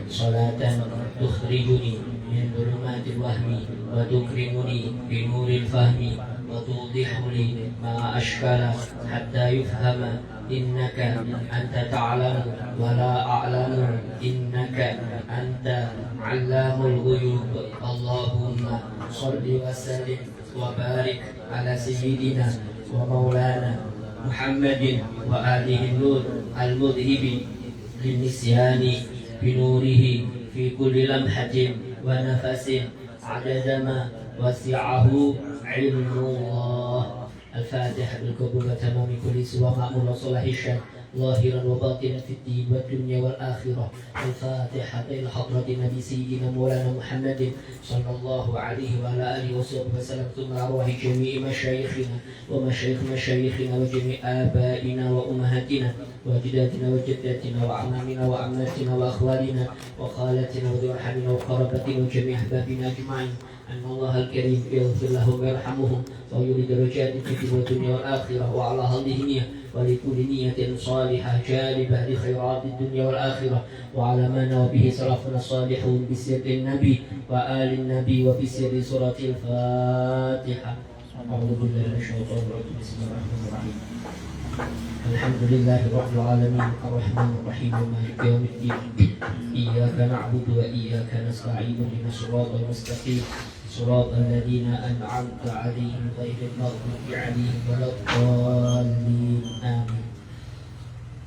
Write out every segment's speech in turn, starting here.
صلاة تخرجني من ظلمات الوهم وتكرمني بنور الفهم وتوضح لي ما أشكال حتى يفهم إنك أنت تعلم ولا أعلم إنك أنت علام الغيوب. اللهم صل وسلم وبارك على سيدنا ومولانا محمد وآله النور المذهب للنسيان بنوره في كل لمحة ونفس عدد ما وسعه علم الله. الفاتحة بالقبول وتمام كل سوى مأمور وصلاح الشان ظاهرا وباطنا في الدين والدنيا والآخرة. الفاتحة إلى حضرة النبي سيدنا مولانا محمد صلى الله عليه وعلى آله وصحبه وسلم، ثم أرواح جميع مشايخنا ومشايخ مشايخنا وجميع آبائنا وأمهاتنا وأجدادنا وجداتنا وأعمامنا وأعماتنا وأخوالنا وخالاتنا وذوي أرحامنا وقرابتنا وجميع أحبابنا أجمعين، أن الله الكريم يغفر لهم ويرحمهم ويولد درجات في الدنيا والآخرة، وعلى هذه النية ولكل نية صالحة جالبة لخيرات الدنيا والآخرة، وعلى ما نوى به سلفنا الصالحون بسر النبي وآل النبي وبسر سورة الفاتحة. أعوذ بالله من الشيطان الرجيم. بسم الله الرحمن الرحيم. الحمد لله رب العالمين الرحمن الرحيم مالك يوم الدين. إياك نعبد وإياك نستعين اهدنا الصراط المستقيم صراط الذين أنعمت عليهم غير المغضوب عليهم ولا الضالين آمين.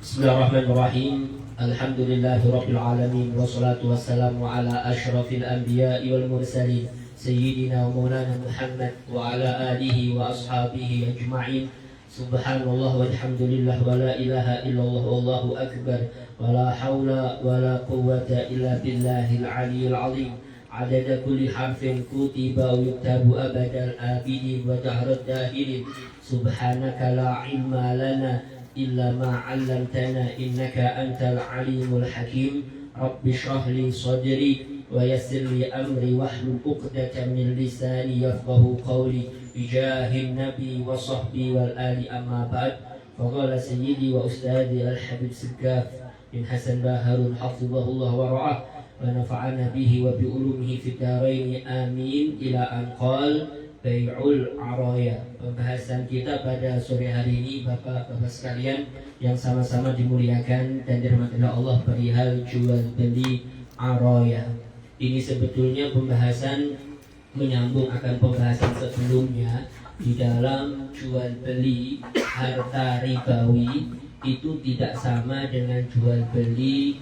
بسم الله الرحمن الرحيم. الحمد لله رب العالمين والصلاة والسلام على أشرف الأنبياء والمرسلين سيدنا ومولانا محمد وعلى آله وأصحابه أجمعين. سبحان الله والحمد لله ولا إله إلا الله والله أكبر ولا حول ولا قوة إلا بالله العلي العظيم. عدد كل حرف كتب ويكتب أبد الآبدين ودهر الداهرين. سبحانك لا علم لنا إلا ما علمتنا إنك أنت العليم الحكيم. رب اشرح لي صدري ويسر لي أمري واحلل عقدة من لساني يفقه قولي بجاه النبي وصحبه والآل. أما بعد، فقال سيدي وأستاذي الحبيب سقاف بن حسن باهر حفظه الله ورعاه ونفعنا به وبعلومه في الدارين آمين. إلى أن قال Bai'ul Araya. Pembahasan kita pada sore hari ini Bapak-bapak sekalian yang sama-sama dimuliakan dan dirahmati Allah perihal jual beli araya. Ini sebetulnya pembahasan menyambung akan pembahasan sebelumnya. Di dalam jual beli harta ribawi itu tidak sama dengan jual beli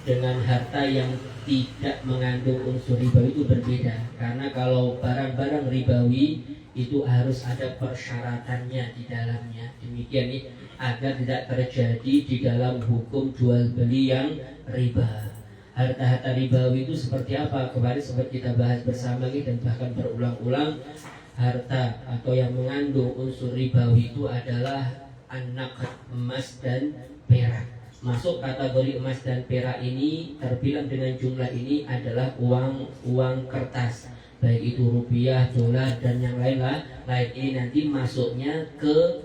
dengan harta yang tidak mengandung unsur ribawi, itu berbeda. Karena kalau barang-barang ribawi itu harus ada persyaratannya di dalamnya. Demikian nih, agar tidak terjadi di dalam hukum jual beli yang riba. Harta-harta ribawi itu seperti apa? Kemarin sempat kita bahas bersama dan bahkan berulang-ulang. Harta atau yang mengandung unsur ribawi itu adalah anak emas dan perak. Masuk kategori emas dan perak ini terbilang dengan jumlah ini adalah uang kertas, baik itu rupiah, dolar dan yang lain. Ini nanti masuknya ke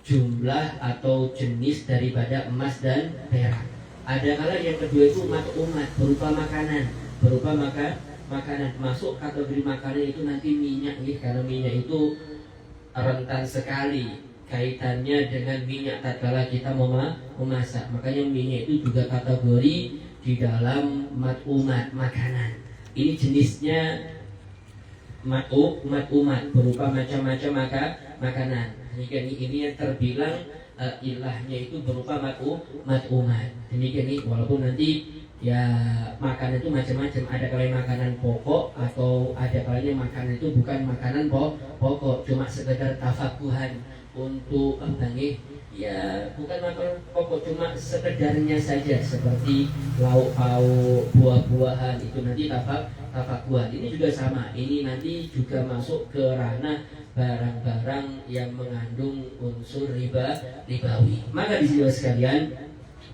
jumlah atau jenis daripada emas dan perak. Ada kala yang kedua itu umat berupa makanan, makanan. Masuk kategori makanan itu nanti minyak nih, karena minyak itu rentan sekali kaitannya dengan minyak tatkala kita memasak. Makanya minyak itu juga kategori di dalam umat makanan. Ini jenisnya umat berupa macam-macam makanan. Ini yang terbilang ilahnya itu berupa umat. Demikian ini, walaupun nanti ya makanan itu macam-macam. Ada kalanya makanan pokok atau ada kalanya makanan itu bukan makanan pokok, cuma sekedar tafakuhan untuk ya bukan makanan pokok, cuma sekedarnya saja, seperti lauk pauk, buah-buahan, itu nanti tafakuhan. Ini juga sama, ini nanti juga masuk ke ranah barang-barang yang mengandung unsur ribawi. Maka di sini sekalian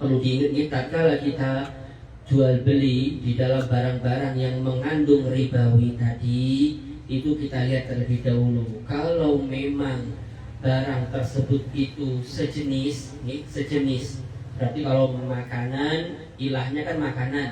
perlu diingat, tatkala kita jual beli di dalam barang-barang yang mengandung ribawi tadi, itu kita lihat terlebih dahulu. Kalau memang barang tersebut itu sejenis, berarti kalau makanan ilahnya kan makanan.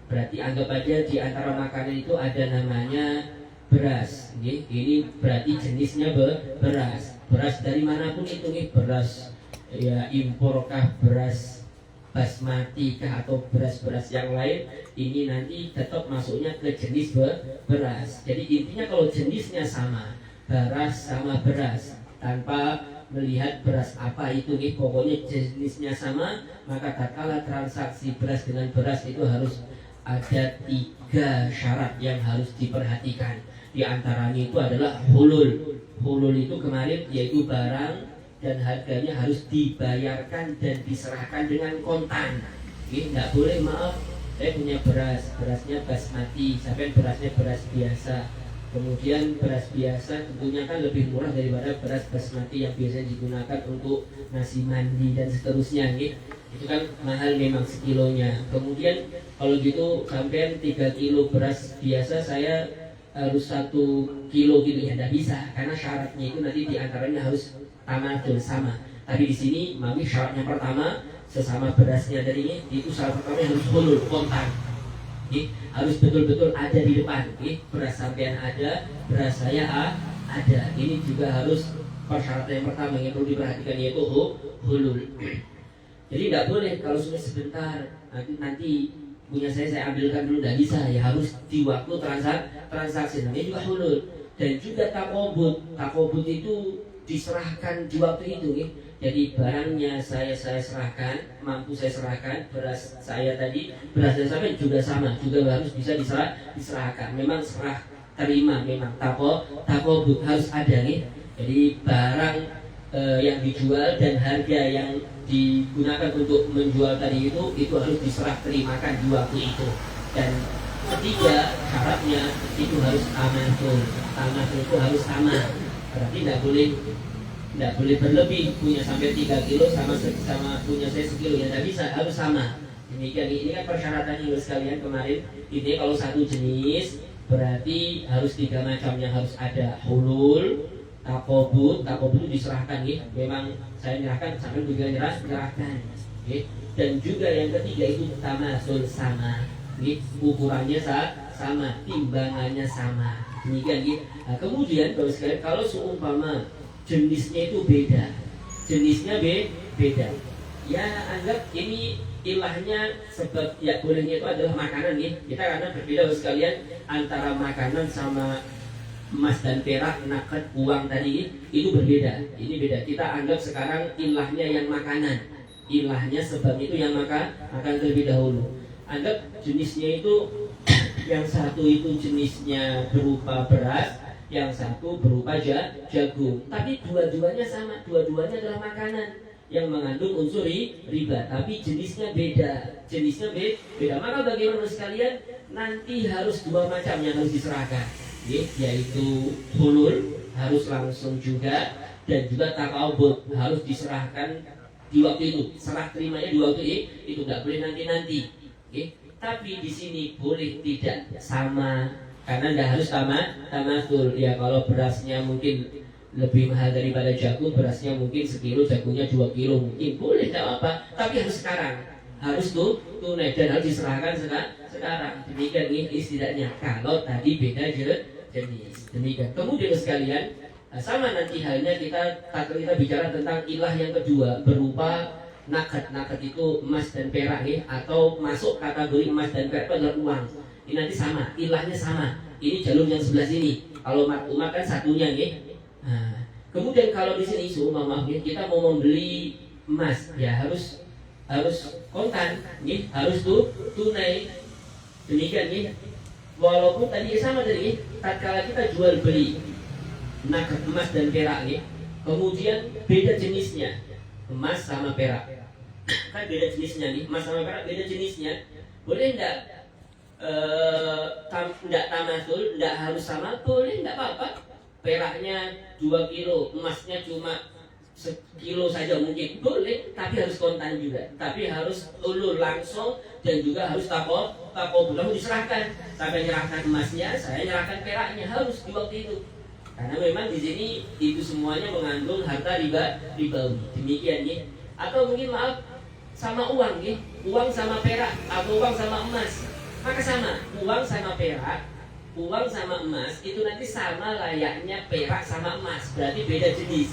Berarti anggap aja di antara makanan itu ada namanya beras. Ini berarti jenisnya beras. Beras dari manapun itu beras ya impor kah, beras basmati kah, atau beras-beras yang lain, ini nanti tetap masuknya ke jenis beras. Jadi intinya kalau jenisnya sama, beras sama beras, tanpa melihat beras apa itu pokoknya jenisnya sama, maka tatkala transaksi beras dengan beras itu harus ada 3 syarat yang harus diperhatikan. Di antaranya itu adalah hulul. Hulul itu kemarin yaitu barang dan harganya harus dibayarkan dan diserahkan dengan kontan. Nggak boleh maaf, saya punya beras, berasnya basmati, sampai berasnya beras biasa. Kemudian beras biasa tentunya kan lebih murah daripada beras basmati yang biasa digunakan untuk nasi mandi dan seterusnya. Itu kan mahal memang sekilonya. Kemudian kalau gitu sampai 3 kilo beras biasa saya harus 1 kilo gitu ya, tidak bisa, karena syaratnya itu nanti diantaranya harus tamatul sama. Tapi di sini mami syaratnya pertama sesama berasnya dari itu syarat pertama harus hulul kontan. Harus betul-betul ada di depan. Beras sampean ada, beras saya ada. Ini juga harus persyaratan yang pertama yang perlu diperhatikan, yaitu hulul. Jadi tidak boleh kalau sudah sebentar nanti punya saya ambilkan dulu, tidak bisa ya, harus di waktu transaksi. Ini juga hulul. Dan juga takobut itu diserahkan di waktu itu. Jadi barangnya saya serahkan, mampu saya serahkan, beras saya tadi, beras dan sampai juga sama, juga harus bisa diserahkan. Memang serah terima, memang takobut harus ada Jadi barang yang dijual dan harga yang digunakan untuk menjual tadi itu harus diserah terimakan di waktu itu. Dan ketiga syaratnya itu harus tamatul itu harus sama. Berarti tidak boleh berlebih, punya sampai 3 kilo sama punya saya sekilo, ya tidak bisa, harus sama. Demikian, ini kan persyaratannya sekalian kemarin. Ini kalau satu jenis berarti harus 3 macam yang harus ada. Hulul, takobut itu diserahkan memang saya nyerahkan, sampai juga nyerahkan. Dan juga yang ketiga itu tamasul sama. Ukurannya sama, timbangannya sama. Demikian Nah, kemudian kalau seumpama jenisnya itu beda, beda. Ya anggap ini ilahnya sebab ya bolehnya itu adalah makanan Kita karena berbeda sekalian antara makanan sama emas dan perak, naked, uang tadi itu berbeda. Ini beda. Kita anggap sekarang ilahnya yang makanan. Ilahnya sebab itu yang makan terlebih dahulu. Anggap jenisnya itu yang satu itu jenisnya berupa beras, yang satu berupa jagung. Tapi dua-duanya sama, dua-duanya adalah makanan yang mengandung unsur riba, tapi jenisnya beda. Maka bagaimana sekalian? Nanti harus 2 macam yang harus diserahkan, yaitu hulul harus langsung juga, dan juga takabut harus diserahkan di waktu itu. Serah terimanya di waktu itu, nggak boleh nanti. Tapi di sini boleh tidak sama, karena tidak harus tamatul. Ya kalau berasnya mungkin lebih mahal daripada jagung, berasnya mungkin sekilo, jagungnya 2 kilo, mungkin boleh, tidak apa. Tapi harus sekarang, harus tunai dan harus diserahkan sekarang. Demikian istilahnya. Kalau tadi beda jenis. Demikian. Kemudian sekalian, sama nanti halnya kita bicara tentang ilah yang kedua berupa naked itu emas dan perak atau masuk kategori emas dan perak adalah uang. Ini nanti sama, ilahnya sama. Ini jalur yang sebelah sini. Kalau umat kan satunya Nah, kemudian kalau di sini maaf kita mau membeli emas ya harus kontan harus tunai. Demikian walaupun tadi sama tadi tatkala kita jual beli naked emas dan perak kemudian beda jenisnya, emas sama perak kan beda jenisnya emas sama perak beda jenisnya, boleh enggak enggak tamasul, enggak harus sama, boleh, enggak apa-apa. Peraknya 2 kilo, emasnya cuma 1 kilo saja mungkin, boleh, tapi harus kontan juga, tapi harus ulur langsung, dan juga harus takobut diserahkan. Sampai nyerahkan emasnya, saya nyerahkan peraknya, harus di waktu itu. Karena memang di sini itu semuanya mengandung harta ribawi. Demikian Atau mungkin maaf sama uang uang sama perak atau uang sama emas, maka sama, uang sama perak, uang sama emas itu nanti sama layaknya perak sama emas, berarti beda jenis,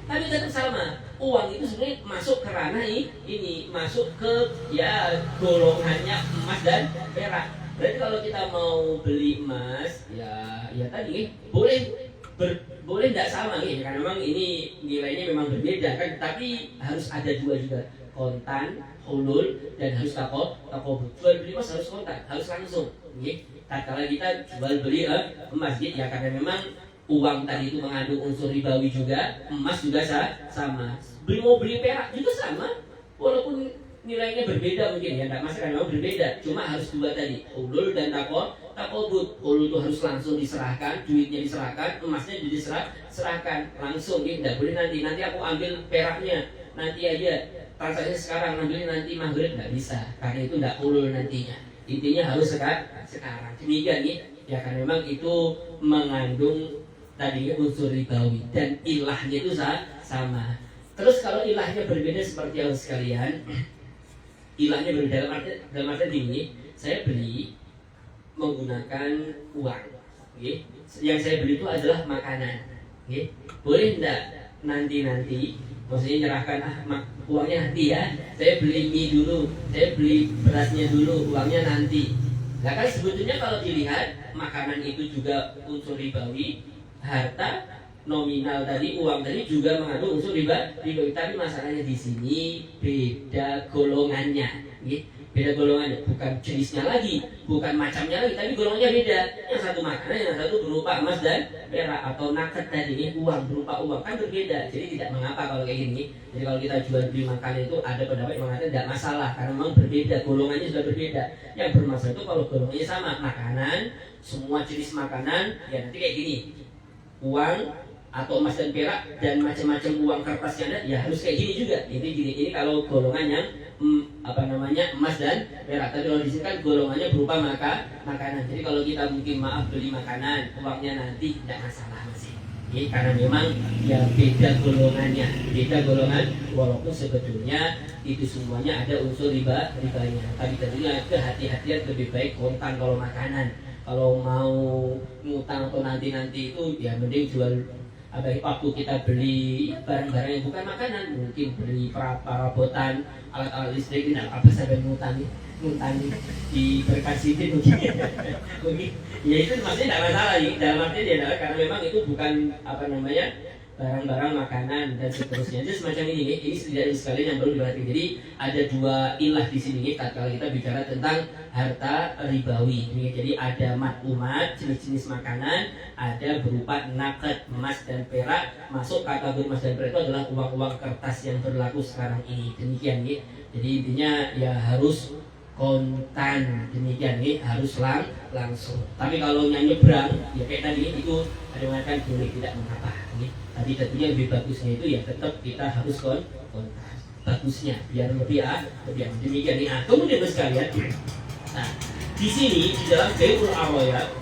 tapi tetap sama. Uang itu sebenarnya masuk ke ranah ini, masuk ke ya golongannya emas dan perak. Berarti kalau kita mau beli emas, ya tadi boleh tidak sama nih, karena memang ini nilainya memang berbeda kan, tapi harus ada dua juga, kontan, hulul, dan harus takobut. Jual beli emas harus kontan, harus langsung. Kalau kita jual beli emas, ya karena memang uang tadi itu mengandung unsur ribawi juga, emas juga sama. Mau beli perak juga sama, walaupun nilainya berbeda mungkin ya, tidak masalah, memang berbeda. Cuma harus dua tadi, hulul dan takobut. Hulul itu harus langsung diserahkan, duitnya diserahkan, emasnya diserahkan langsung. Tidak boleh nanti aku ambil peraknya, nanti aja transaksi sekarang, ambil nanti maghrib, nggak bisa, karena itu tidak hulul nantinya. Intinya harus sekarang. Demikian ya, karena memang itu mengandung tadi unsur ribawi dan ilahnya itu sama. Terus kalau ilahnya berbeda seperti yang sekalian, ilahnya berbeda dalam arti ini, saya beli menggunakan uang, yang saya beli itu adalah makanan, boleh enggak nanti, maksudnya nyerahkan uangnya nanti ya, saya beli mie dulu, saya beli berasnya dulu, uangnya nanti. Nah kan sebetulnya kalau dilihat makanan itu juga unsur ribawi, harta nominal tadi, uang tadi juga mengandung unsur ribawi, tapi masalahnya di sini beda golongannya, beda golongannya, bukan jenisnya lagi, bukan macamnya lagi, tapi golongannya beda. Yang satu makanan, yang satu berupa emas dan perak atau naket tadi, uang berupa uang, kan berbeda. Jadi tidak mengapa kalau kayak gini. Jadi kalau kita jual beli makanan itu ada pendapat yang mengatakan tidak masalah, karena memang berbeda, golongannya sudah berbeda. Yang bermasalah itu kalau golongannya sama, makanan, semua jenis makanan, ya nanti kayak gini, uang atau emas dan perak dan macam-macam uang kertas yang ada, ya harus kayak gini juga. Ini kalau golongan yang emas dan perak. Tapi kalau di sini kan golongannya berupa makanan. Jadi kalau kita mungkin beli makanan, uangnya nanti tidak masalah masih. Karena memang ya beda golongan, walaupun sebetulnya itu semuanya ada unsur ribanya. Tapi tentunya kehati-hatian lebih baik kontan kalau makanan. Kalau mau ngutang atau nanti itu ya mending jual. Waktu kita beli barang-barang yang bukan makanan, mungkin beli perabotan, alat-alat listrik, apa sampai ngutang diberkasi mungkin. Ya itu maksudnya tidak masalah dalam arti dia karena memang itu bukan barang-barang makanan dan seterusnya. Jadi semacam ini setidaknya sekalian yang perlu diperhatikan. Jadi ada dua ilah di sini kalau kita bicara tentang harta ribawi. Jadi ada mat'umat, jenis-jenis makanan, ada berupa naket, emas dan perak. Masuk kategori emas dan perak itu adalah uang-uang kertas yang berlaku sekarang ini. Demikian Jadi intinya ya harus kontan, demikian harus langsung. Tapi kalau nyebrang ya kayak tadi itu ada yang mengatakan boleh, tidak mengapa. Tapi tentunya lebih bagusnya itu ya tetap kita harus kontan. Bagusnya biar lebih demikian kemudian sekalian. Nah, di sini di dalam Bai'ul Araya,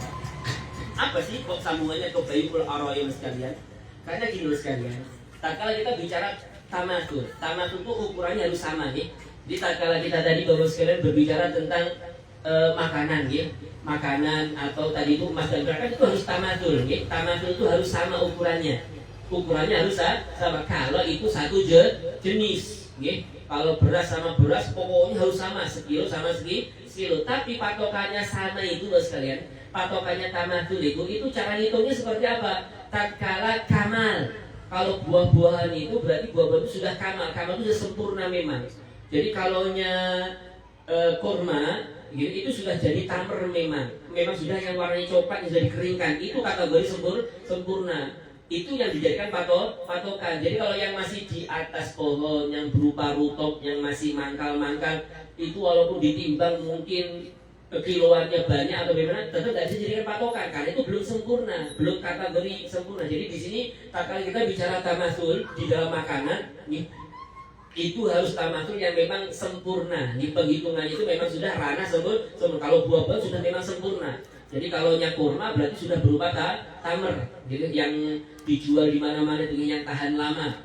apa sih kok sambungannya ke Bai'ul Araya sekalian? Karena gini sekalian, tatkala kita bicara tamatul itu ukurannya harus sama Jadi tatkala kita tadi Bapak sekalian berbicara tentang makanan makanan atau tadi itu emas dan perak itu harus tamatul Tamatul itu harus sama ukurannya harus sama. Kalau itu satu jenis kalau beras sama beras pokoknya harus sama, sekilo sama sekilo. Tapi patokannya sama itu Bapak sekalian, patokannya tamatul itu cara ngitungnya seperti apa? Tatkala kamal, kalau buah-buahan itu berarti buah-buahan itu sudah kamal itu sudah sempurna memang. Jadi kalaunya kurma itu sudah jadi tamer memang sudah yang warnanya coklat yang sudah dikeringkan, itu kategori sempurna. Itu yang dijadikan patokan. Jadi kalau yang masih di atas pohon, yang berupa rutop, yang masih mangkal, itu walaupun ditimbang mungkin kiloannya banyak atau bagaimana, tetap tidak bisa dijadikan patokan karena itu belum sempurna, belum kategori sempurna. Jadi di sini kalau kita bicara tamasul di dalam makanan itu harus tamasul yang memang sempurna. Penghitungan itu memang sudah ranah sempurna. Kalau buah-buahan sudah memang sempurna. Jadi kalau kurma berarti sudah berupa tamer, gitu, yang dijual di mana-mana dengan yang tahan lama,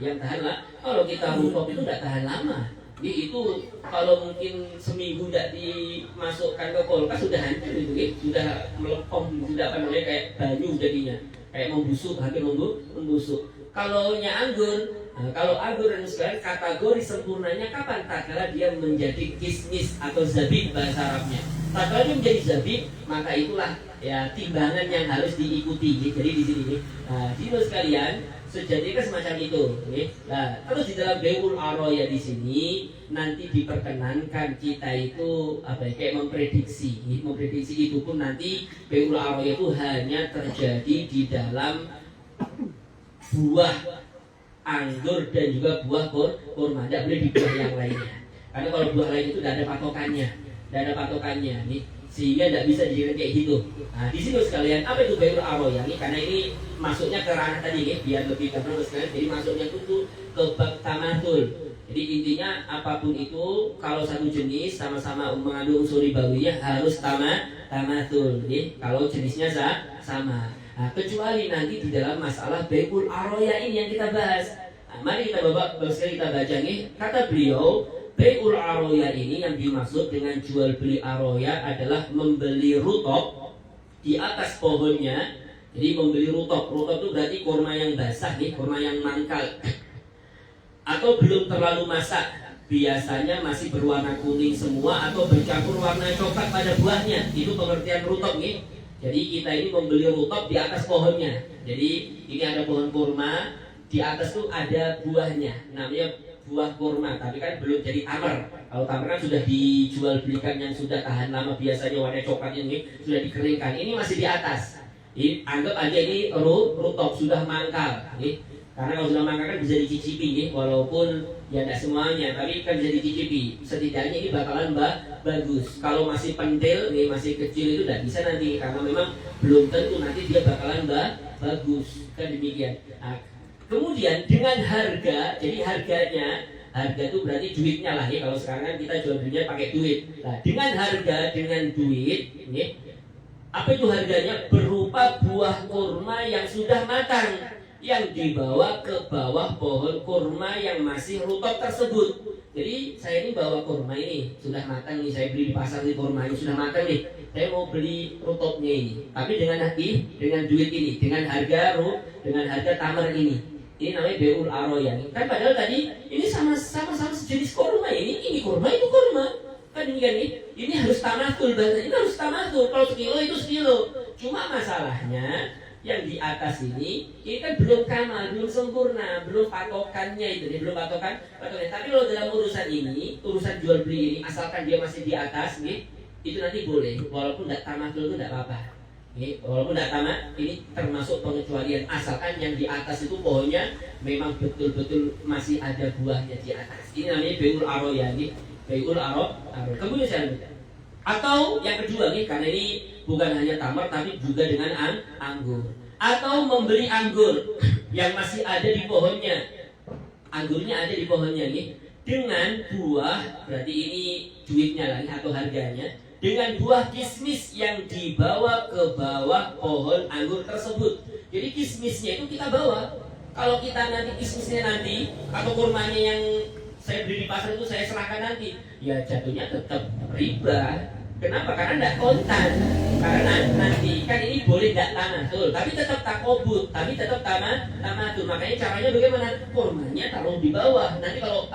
Kalau kita rutop itu tidak tahan lama, Jadi itu kalau mungkin seminggu tidak dimasukkan ke kulkas sudah hancur itu, sudah melepom, sudah apa namanya kayak banyu jadinya, kayak membusuk, hampir membusuk. Kalau anggur, kalau anggur dan sekalian kategori sempurnanya kapan? Tatkala dia menjadi kismis atau zabib bahasa Arabnya. Tatkala dia menjadi zabib, maka itulah ya timbangan yang harus diikuti. Jadi di sini, di sekalian. Sejatinya semacam itu, Nah, terus di dalam Beul Aroya di sini nanti diperkenankan kita itu kayak memprediksi itu pun nanti Beul Aroya itu hanya terjadi di dalam buah anggur dan juga buah kurma, tidak boleh di buah yang lainnya. Karena kalau buah lain itu tidak ada patokannya, nih. Sehingga tidak bisa dijadikan kayak gitu. Nah, di sini sekalian, apa itu Beul Aroya ini? Karena ini masuknya ke ranah tadi nih, biar lebih gampang sekalian. Jadi masuknya itu ke bab tamatul. Jadi intinya apapun itu kalau satu jenis sama-sama mengandung unsur ribawiyah harus tamatul. Kalau jenisnya sama. Nah, kecuali nanti di dalam masalah Beul Aroya ini yang kita bahas. Nah, mari kita baca nih. Kata beliau, Beul Aroya ini yang dimaksud dengan jual beli aroya adalah membeli rutok di atas pohonnya. Jadi membeli rutok itu berarti kurma yang basah nih, kurma yang mangkal atau belum terlalu masak. Biasanya masih berwarna kuning semua atau bercampur warna coklat pada buahnya. Itu pengertian rutok nih. Jadi kita ini membeli rutok di atas pohonnya. Jadi ini ada pohon kurma, di atas tuh ada buahnya, namanya buah kurma, tapi kan belum jadi tamar. Kalau tamar kan sudah dijual belikan yang sudah tahan lama, biasanya warna coklat ini sudah dikeringkan. Ini masih di atas. Anggap aja ini rutok sudah mangkal. Karena kalau sudah mangkal kan bisa dicicipi, walaupun ya tidak semuanya, tapi kan bisa dicicipi. Setidaknya ini bakalan bagus. Kalau masih pentil, masih kecil itu tidak bisa nanti, karena memang belum tentu nanti dia bakalan bagus. Kan demikian. Nah, kemudian dengan harga, jadi harga itu berarti duitnya lah kalau sekarang kan kita jual belinya pakai duit. Nah, dengan duit, apa itu harganya? Berupa buah kurma yang sudah matang, yang dibawa ke bawah pohon kurma yang masih rutok tersebut. Jadi saya ini bawa kurma ini sudah matang nih, saya beli di pasar nih, kurma ini sudah matang nih. Saya mau beli rutoknya ini, tapi dengan duit ini, dengan harga tamar ini. Ini namanya Beul Aroya. Kan padahal tadi ini sama-sama sejenis kurma, ini kurma itu kurma. Kan demikian nih. Ini harus tamatul bahasa. Ini harus tamatul. Kalau sekilo itu sekilo. Cuma masalahnya yang di atas ini kan belum kamal, belum sempurna, belum patokannya itu, belum patokan. Tapi kalau dalam urusan ini, urusan jual beli ini, asalkan dia masih di atas, itu nanti boleh. Walaupun tidak tamatul itu tidak apa-apa. Walaupun tidak tamat, ini termasuk pengecualian asalkan yang di atas itu pohonnya memang betul-betul masih ada buahnya di atas. Ini namanya Beul Aroya, Beul Aroya. Kemudian saya atau yang kedua karena ini bukan hanya tamar tapi juga dengan anggur. Atau membeli anggur yang masih ada di pohonnya. Anggurnya ada di pohonnya dengan buah, berarti ini duitnya lah atau harganya. Dengan buah kismis yang dibawa ke bawah pohon anggur tersebut. Jadi kismisnya itu kita bawa. Kalau kita nanti kismisnya nanti atau kurmanya yang saya beli di pasar itu saya serahkan nanti, ya jatuhnya tetap riba. Kenapa? Karena tidak kontan. Karena nanti kan ini boleh tidak tamatul, tapi tetap takobut, tapi tetap tamatul. Makanya caranya bagaimana? Kurmanya taruh di bawah. Nanti kalau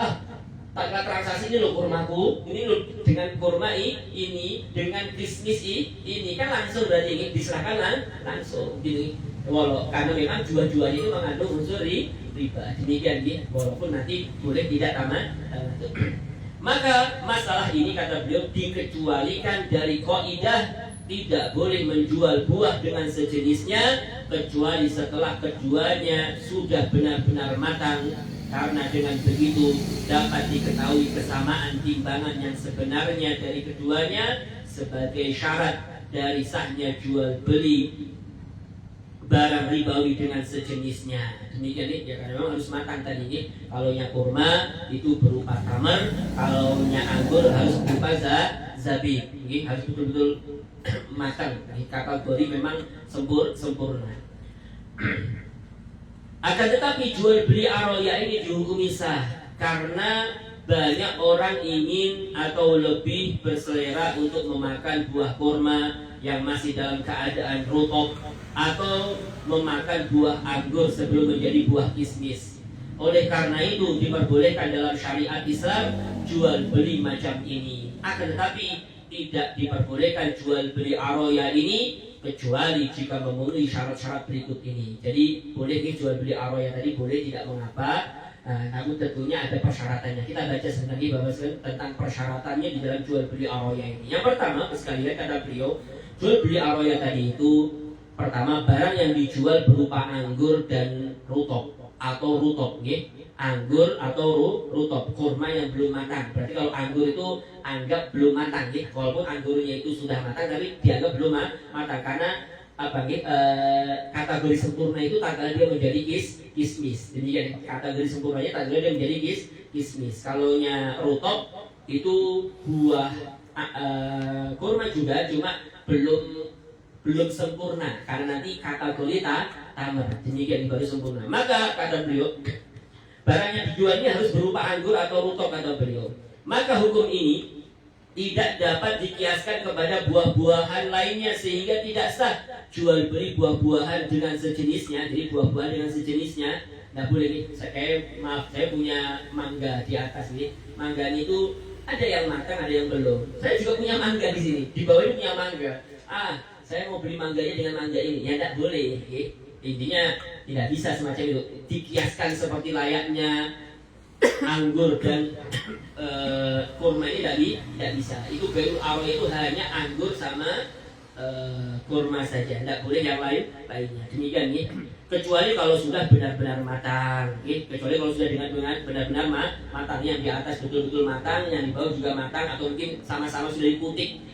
pada transaksi ini loh kurmaku, ini loh dengan kurma ini dengan bisnis ini kan langsung berarti ini diserahkan langsung gini. Walau karena memang jual-jual itu mengandung unsur riba. Demikian walaupun nanti boleh tidak tamat. Maka masalah ini kata beliau dikecualikan dari kaidah tidak boleh menjual buah dengan sejenisnya kecuali setelah keduanya sudah benar-benar matang. Karena dengan begitu dapat diketahui kesamaan timbangan yang sebenarnya dari keduanya sebagai syarat dari sahnya jual beli barang ribawi dengan sejenisnya. Demikian ya, karena memang harus matang tadi Kalau kurma itu berupa tamar, kalau anggur harus berupa zabib. Harus betul-betul matang. Kategori memang sempurna. Akan tetapi jual beli aroya ini dihukumi sah karena banyak orang ingin atau lebih berselera untuk memakan buah kurma yang masih dalam keadaan rutop atau memakan buah anggur sebelum menjadi buah kismis. Oleh karena itu diperbolehkan dalam syariat Islam jual beli macam ini. Akan tetapi tidak diperbolehkan jual beli aroya ini kecuali jika memenuhi syarat-syarat berikut ini. Jadi boleh jual beli aroya tadi boleh, tidak mengapa. Namun tentunya ada persyaratannya. Kita baca sebentar bahwa tentang persyaratannya di dalam jual beli aroya ini. Yang pertama sekalian kata beliau, jual beli aroya tadi itu pertama barang yang dijual berupa anggur dan rutop atau rutop, anggur atau rutop, kurma yang belum matang. Berarti kalau anggur itu anggap belum matang, walaupun anggurnya itu sudah matang tapi dianggap belum matang karena kategori sempurna itu tatkala dia menjadi kismis. Jadi kategori sempurnanya tatkala dia menjadi kismis. Kalaunya rutop itu buah kurma juga, cuma belum sempurna karena nanti kategori tamar. Demikian baru sempurna. Maka kata beliau, barang yang dijual ini harus berupa anggur atau rutop kata beliau. Maka hukum ini tidak dapat dikiaskan kepada buah-buahan lainnya sehingga tidak sah jual beli buah-buahan dengan sejenisnya. Jadi buah-buahan dengan sejenisnya nggak boleh nih. Saya punya mangga di atas nih. Mangganya itu ada yang matang, ada yang belum. Saya juga punya mangga di sini. Di bawah ini punya mangga. Saya mau beli mangganya dengan mangga ini. Ya nggak boleh. Intinya tidak bisa semacam itu. Dikiaskan seperti layaknya anggur dan kurma ini tidak bisa. Itu baru awal itu hanya anggur sama kurma saja, tidak boleh yang lainnya. Demikian nih. Kecuali kalau sudah benar-benar matang, kecuali kalau sudah dengan benar-benar matang, yang di atas betul-betul matang, yang di bawah juga matang, atau mungkin sama-sama sudah diputik.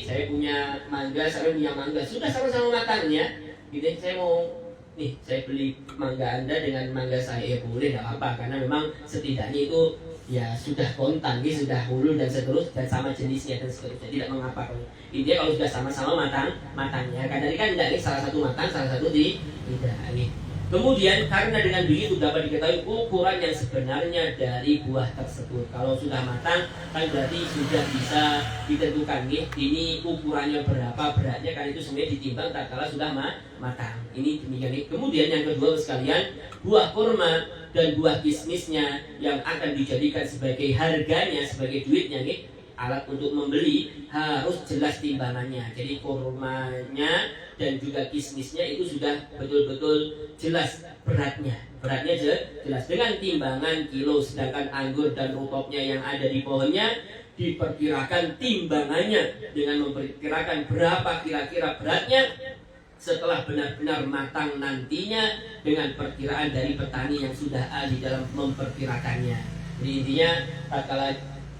Saya punya mangga, saya punya mangga, sudah sama-sama matangnya. Gitu, saya beli mangga Anda dengan mangga saya, boleh, tidak apa-apa, karena memang setidaknya itu ya sudah kontan, sudah hulu dan seterusnya dan sama jenisnya dan seterusnya, tidak mengapa. Intinya kalau sudah sama-sama matangnya, kadang kan tidak, salah satu matang, salah satu tidak. Kemudian karena dengan begitu dapat diketahui ukuran yang sebenarnya dari buah tersebut. Kalau sudah matang kan berarti sudah bisa ditentukan ini ukurannya berapa, beratnya kan itu semuanya ditimbang tatkala sudah matang. Ini demikian. Kemudian yang kedua sekalian, buah kurma dan buah kismisnya yang akan dijadikan sebagai harganya, sebagai duitnya alat untuk membeli harus jelas timbangannya. Jadi kurmanya dan juga kismisnya itu sudah betul-betul jelas beratnya jelas dengan timbangan kilo. Sedangkan anggur dan rutopnya yang ada di pohonnya diperkirakan timbangannya dengan memperkirakan berapa kira-kira beratnya setelah benar-benar matang nantinya dengan perkiraan dari petani yang sudah ahli dalam memperkirakannya. Jadi intinya tatkala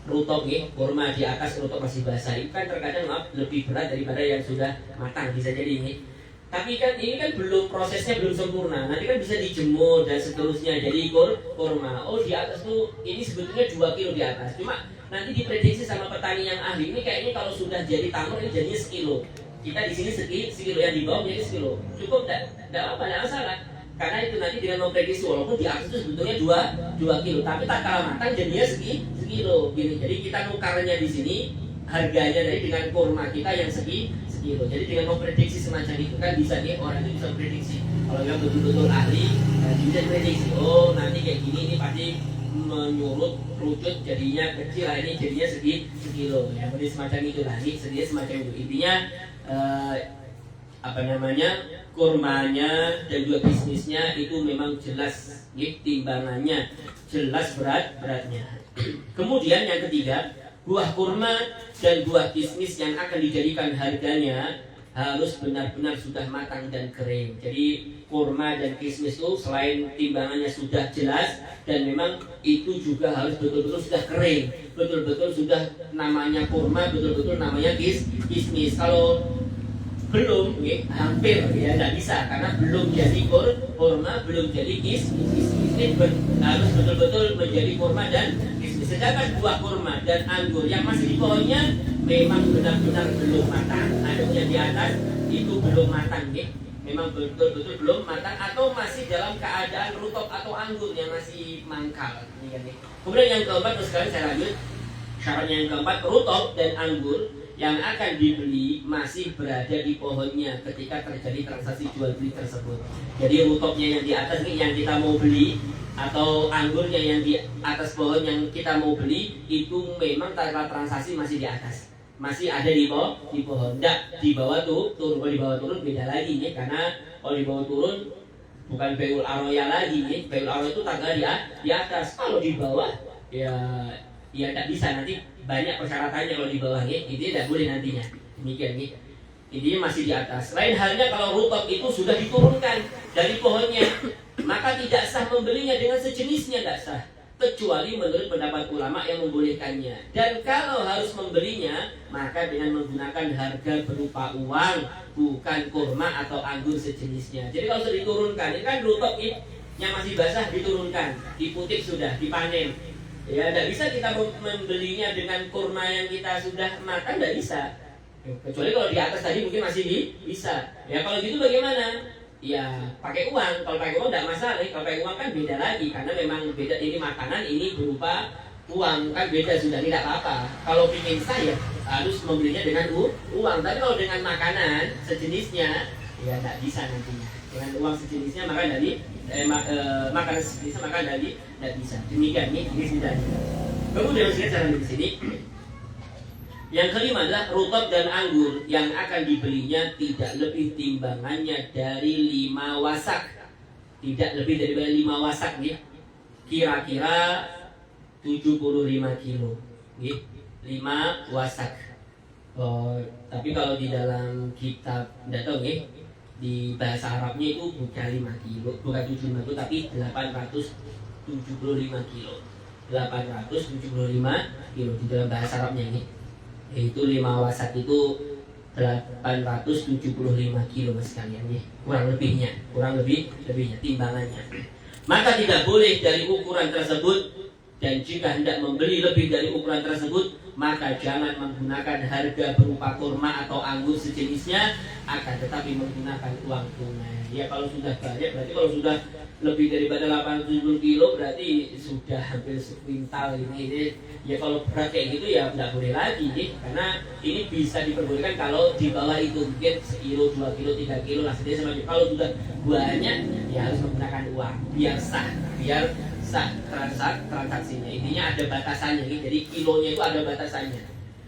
rutop kurma di atas rutop masih basah, itu kan terkadang lebih berat daripada yang sudah matang, bisa jadi ini. Tapi kan ini kan belum, prosesnya belum sempurna. Nanti kan bisa dijemur dan seterusnya jadi kurma. Oh, di atas tuh ini sebetulnya 2 kilo di atas. Cuma nanti diprediksi sama petani yang ahli ini kayaknya kalau sudah jadi tamar ini jadinya sekilo. Kita di sini sekilo, yang di bawah jadi sekilo. Cukup enggak apa, enggak masalah. Karena itu nanti dengan memprediksi walaupun di atas itu sebetulnya 2 kilo, tapi tak kalah matang jadinya sekilo gini. Jadi kita nukarnya di sini harganya dari dengan kurma kita yang sekilo. Jadi dengan memprediksi semacam itu kan bisa orang itu bisa memprediksi. Kalau yang betul-betul ahli bisa memprediksi, oh nanti kayak gini ini pasti menyurut rucut jadinya kecil, ini jadinya sekilo. Ya, jadi semacam itu tadi, sedia semacam itu. Intinya kurmanya dan juga bisnisnya itu memang jelas timbangannya, jelas beratnya. Kemudian yang ketiga, buah kurma dan buah kismis yang akan dijadikan harganya harus benar-benar sudah matang dan kering. Jadi kurma dan kismis itu selain timbangannya sudah jelas dan memang itu juga harus betul-betul sudah kering, betul-betul sudah namanya kurma, betul-betul namanya kismis. Kalau belum, hampir ya tidak bisa karena belum jadi kurma, belum jadi kismis. Ini harus betul-betul menjadi kurma dan kismis. Sedangkan buah kurma dan anggur yang masih di pohonnya memang benar-benar belum matang. Ada yang di atas itu belum matang, memang betul-betul belum matang atau masih dalam keadaan rutop atau anggur yang masih mangkal. Kemudian yang keempat, sekarang saya lanjut. Syaratnya yang keempat, rutop dan anggur yang akan dibeli masih berada di pohonnya ketika terjadi transaksi jual beli tersebut. Jadi rutopnya yang di atas ini yang kita mau beli, atau anggurnya yang di atas pohon yang kita mau beli itu memang tanggal transaksi masih di atas, masih ada di bawah pohon. Nggak di bawah tuh turun. Kalau di bawah turun beda lagi ya, karena kalau di bawah turun bukan beul aroya lagi ya. Beul aroya itu tanggal di atas. Kalau di bawah ya tidak bisa, nanti banyak persyaratannya kalau di bawah ya. Ini tidak boleh nantinya. Demikian ya. Intinya masih di atas. Lain halnya kalau rutop itu sudah diturunkan dari pohonnya, maka tidak sah membelinya dengan sejenisnya, tidak sah, kecuali menurut pendapat ulama yang membolehkannya. Dan kalau harus membelinya, maka dengan menggunakan harga berupa uang, bukan kurma atau anggur sejenisnya. Jadi kalau sudah diturunkan, ini kan rutop yang masih basah diturunkan, diputik sudah, dipanen. Ya, tidak bisa kita membelinya dengan kurma yang kita sudah matang, tidak bisa. Kecuali kalau di atas tadi mungkin masih bisa. Ya kalau gitu bagaimana? Ya pakai uang. Kalau pakai uang tidak masalah. Kalau pakai uang kan beda lagi, karena memang beda, ini makanan, ini berupa uang, kan beda sudah, tidak apa-apa. Kalau ingin saya harus membelinya dengan uang. Tapi kalau dengan makanan sejenisnya ya tidak bisa nantinya. Dengan uang sejenisnya maka dari makanan sejenisnya maka dari tidak bisa. Demikian ini sudah. Kemudian saya di sini. Yang kelima adalah rutop dan anggur yang akan dibelinya tidak lebih timbangannya dari 5 wasak. Tidak lebih daripada 5 wasak nih. Kira-kira 75 kilo. Nih, 5 wasak. Tapi kalau di dalam kitab tidak tahu nih, di bahasa Arabnya itu bukan 5 kilo, bukan 75 kilo, tapi 875 kilo. 875 kilo di dalam bahasa Arabnya ini. Yaitu 5 wasak itu 875 kilo mas sekalian ya. Kurang lebihnya timbangannya. Maka tidak boleh dari ukuran tersebut, dan jika hendak membeli lebih dari ukuran tersebut, maka jangan menggunakan harga berupa kurma atau anggur sejenisnya, akan tetapi menggunakan uang tunai. Ya kalau sudah banyak, berarti kalau sudah lebih daripada 80 kilo berarti sudah hampir sekwintal ini. Ya kalau berat kayak gitu ya tidak boleh lagi nih, karena ini bisa diperbolehkan kalau di bawah itu mungkin 1 kilo, 2 kilo, 3 kilo lah sedih sama. Kalau sudah banyak ya harus menggunakan uang biar sah transaksinya. Intinya ada batasannya nih, jadi kilonya itu ada batasannya.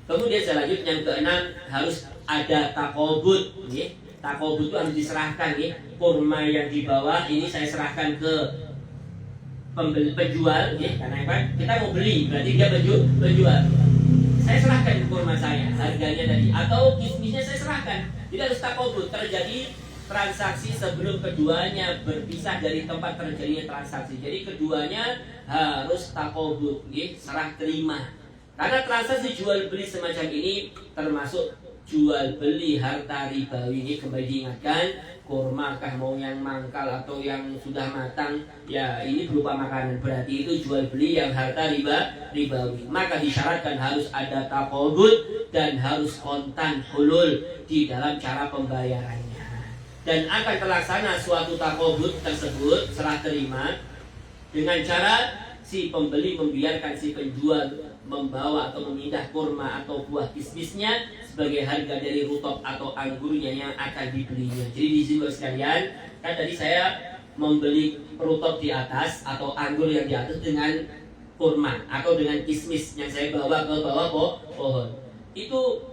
Kemudian selanjutnya yang keenam, harus ada takobut nih. Takobut itu harus diserahkan nih. Kurma yang di bawah ini saya serahkan ke penjual ya, karena apa? Kita mau beli, berarti dia penjual. Saya serahkan kurma saya, harganya tadi, atau kismisnya saya serahkan. Jadi harus takobut, terjadi transaksi sebelum keduanya berpisah dari tempat terjadinya transaksi. Jadi keduanya harus takobut, ya, serah terima. Karena transaksi jual beli semacam ini termasuk jual beli harta ribawi. Ini kembali diingatkan, kurma kah mau yang mangkal atau yang sudah matang, ya ini berupa makanan, berarti itu jual beli yang harta ribawi. Maka disyaratkan harus ada takobut dan harus kontan hulul di dalam cara pembayarannya. Dan akan terlaksana suatu takobut tersebut, serah terima, dengan cara si pembeli membiarkan si penjual membawa atau memindah kurma atau buah kismisnya sebagai harga dari rutop atau anggurnya yang akan dibelinya. Jadi di sini sekalian, kan tadi saya membeli rutop di atas atau anggur yang di atas dengan kurma atau dengan kismis yang saya bawa ke bawah pohon. Itu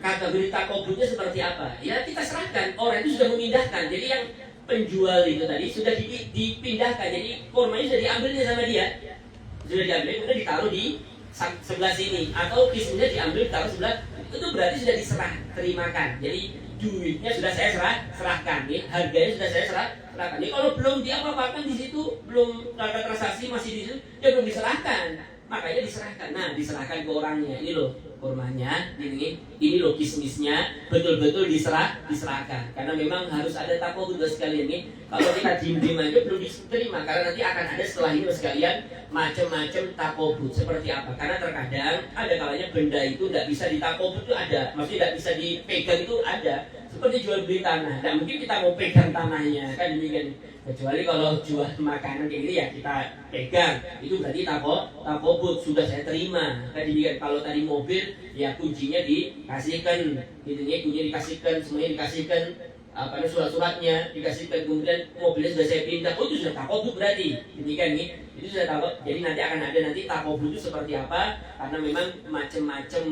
kategori takobutnya seperti apa? Ya kita serahkan, orang itu sudah memindahkan. Jadi yang penjual itu tadi sudah dipindahkan. Jadi kurmanya sudah diambilnya sama dia, sudah diambil, kemudian ditaruh di sebelah sini, atau kismisnya diambil ditaruh sebelah. Itu berarti sudah diserah terimakan. Jadi duitnya sudah saya serahkan, nih harganya sudah saya serahkan. Jadi kalau belum diapa-apakan di situ, belum ada transaksi masih di situ, ya belum diserahkan. Makanya diserahkan. Nah, diserahkan ke orangnya. Ini loh kurmanya, ini loh kismisnya, betul-betul diserahkan. Karena memang harus ada takobut sekalian nih. Kalau kita diem-diem aja belum diterima, karena nanti akan ada setelah ini sekalian macam-macam takobut. Seperti apa? Karena terkadang ada kalanya benda itu tidak bisa ditakobut itu ada, maksudnya tidak bisa dipegang itu ada. seperti jual beli tanah. Tidak mungkin kita mau pegang tanahnya, kan demikian. Kecuali kalau jual makanan kayak gitu ya kita pegang. Itu berarti takobut, sudah saya terima. Kan demikian. Kalau tadi mobil ya kuncinya dikasihkan, gitu ya, kuncinya dikasihkan, semuanya dikasihkan, surat-suratnya dikasihkan, kemudian mobilnya sudah saya pindah. Oh, itu sudah takobut berarti. Demikian nih. Itu sudah takobut. Jadi nanti akan ada nanti takobut itu seperti apa? Karena memang macam-macam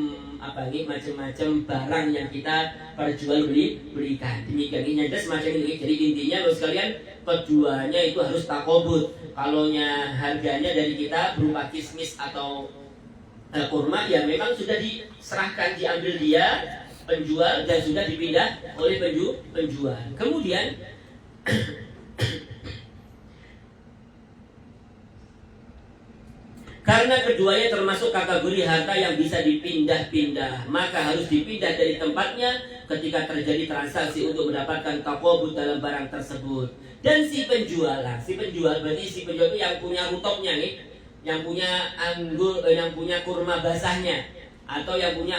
macam-macam barang yang kita perjual belikan. Demikian ini ada semacam ini. Jadi intinya loh sekalian, keduanya itu harus takobut. Kalaunya harganya dari kita berupa kismis atau kurma, ya memang sudah diserahkan, diambil dia penjual dan sudah dipindah oleh penjual. Kemudian karena keduanya termasuk kategori harta yang bisa dipindah-pindah, maka harus dipindah dari tempatnya ketika terjadi transaksi untuk mendapatkan takobut dalam barang tersebut. Dan si penjual berarti si penjual itu yang punya rutopnya nih, yang punya anggur, yang punya kurma basahnya, atau yang punya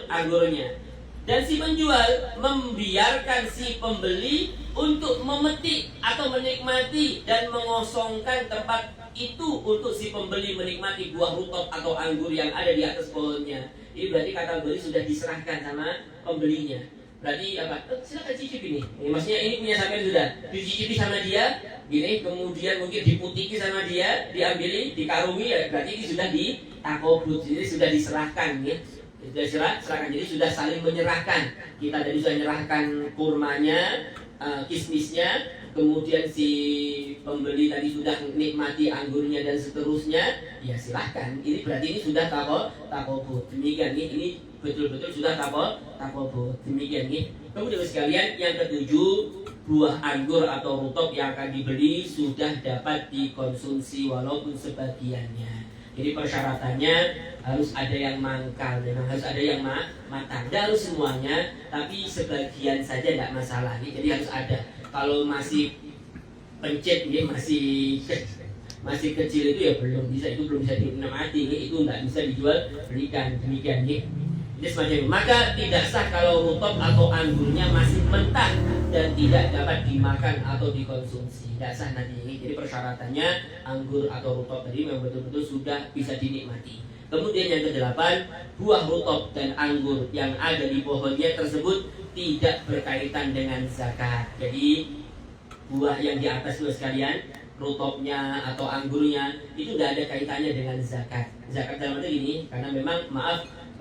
anggurnya. Dan si penjual membiarkan si pembeli untuk memetik atau menikmati dan mengosongkan tempat itu untuk si pembeli menikmati buah rutop atau anggur yang ada di atas pohonnya. Ini berarti kategori sudah diserahkan sama pembelinya. Berarti apa? Silakan cicip ini. Maksudnya ini punya sampai sudah dicicipi sama dia, gini, kemudian mungkin diputiki sama dia, diambil, dikarungi, ya berarti ini sudah ditakobut, jadi sudah diserahkan, ya. Sudah serahkan, jadi sudah saling menyerahkan. Kita tadi sudah menyerahkan kurmanya, kismisnya, kemudian si pembeli tadi sudah nikmati anggurnya dan seterusnya, ya silahkan. Ini berarti ini sudah takobut. Demikian ini betul-betul sudah takobut. Demikian nih. Kemudian sekalian yang ketujuh, buah anggur atau rutop yang akan dibeli sudah dapat dikonsumsi walaupun sebagiannya. Jadi persyaratannya harus ada yang mangkal, memang harus ada yang matang. Tidak harus semuanya, tapi sebagian saja tidak masalah. Jadi harus ada. Kalau masih pencet, masih kecil itu ya belum bisa, itu belum bisa dinikmati, itu tidak bisa dijual belikan. Demikian nih. Jadi semacam itu. Maka tidak sah kalau rutop atau anggurnya masih mentah dan tidak dapat dimakan atau dikonsumsi. Tidak sah nanti ini. Jadi persyaratannya anggur atau rutop tadi memang betul-betul sudah bisa dinikmati. Kemudian yang kedelapan, buah rutop dan anggur yang ada di pohonnya tersebut tidak berkaitan dengan zakat. Jadi buah yang di atas itu sekalian, rutopnya atau anggurnya itu tidak ada kaitannya dengan zakat. Zakat dalam arti ini karena memang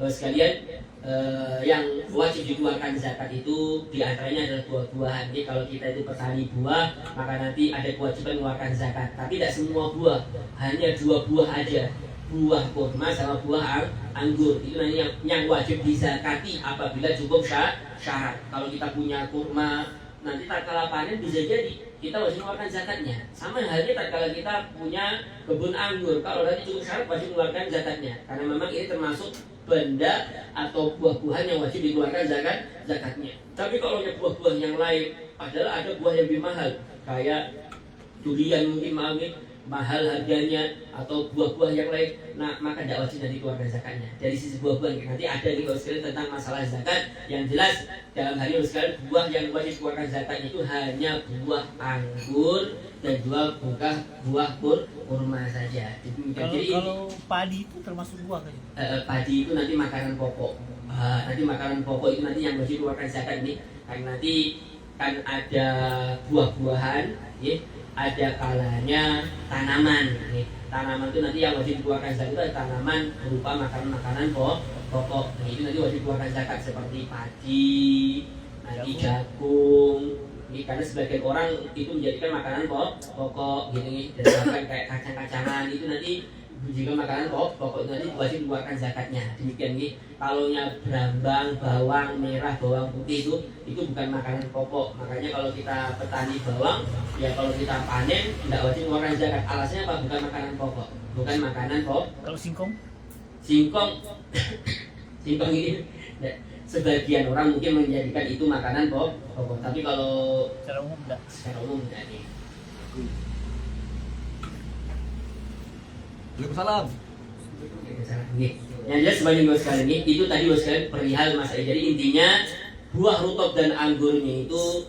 sekalian, yang wajib dikeluarkan zakat itu diantaranya adalah buah-buahan. Jadi kalau kita itu petani buah, maka nanti ada kewajiban mengeluarkan zakat. Tapi tidak semua buah, hanya 2 buah aja, buah kurma sama buah anggur. Itu nanti yang wajib dizakati apabila cukup syarat. Kalau kita punya kurma, nanti tatkala panen bisa jadi kita wajib mengeluarkan zakatnya. Sama halnya tatkala kita punya kebun anggur, kalau nanti cukup syarat wajib mengeluarkan zakatnya. Karena memang ini termasuk benda atau buah-buahan yang wajib dikeluarkan zakatnya. Tapi kalau ada buah-buah yang lain, padahal ada buah yang lebih mahal, kayak durian mungkin mahal harganya, atau buah-buah yang lain, nah maka tidak wajib dikeluarkan zakatnya. Dari sisi buah-buah nanti ada nih sekalian tentang masalah zakat. Yang jelas dalam hari ini sekalian, buah yang wajib dikeluarkan zakatnya itu hanya buah anggur dan buah kurma saja. Kalau padi itu termasuk buah kan? Padi itu nanti makanan pokok. Nanti makanan pokok itu nanti yang wajib dikeluarkan zakat ini. Karena nanti kan ada buah-buahan, ya, ada kalanya tanaman. Nih, tanaman itu nanti yang wajib dikeluarkan zakat itu ada tanaman berupa makanan-makanan pokok. Nah, itu nanti wajib dikeluarkan zakat seperti padi, nanti jagung. Karena sebagian orang itu menjadikan makanan pokok gitu nih, dan bahkan kayak kacang-kacangan itu nanti jika makanan pokok itu nanti wajib dikeluarkan zakatnya. Demikian nih. Kalaunya berambang, bawang merah, bawang putih itu bukan makanan pokok. Makanya kalau kita petani bawang, ya kalau kita panen tidak wajib mengeluarkan zakat. Alasannya apa? Bukan makanan pokok, bukan makanan pokok. Kalau singkong ini sebagian orang mungkin menjadikan itu makanan pokok, tapi kalau secara umum enggak. Secara umum enggak nih. Waalaikumsalam. Yang jelas sebanyak dua sekali ini, itu tadi dua sekali perihal masalah. Jadi intinya buah rutab dan anggurnya itu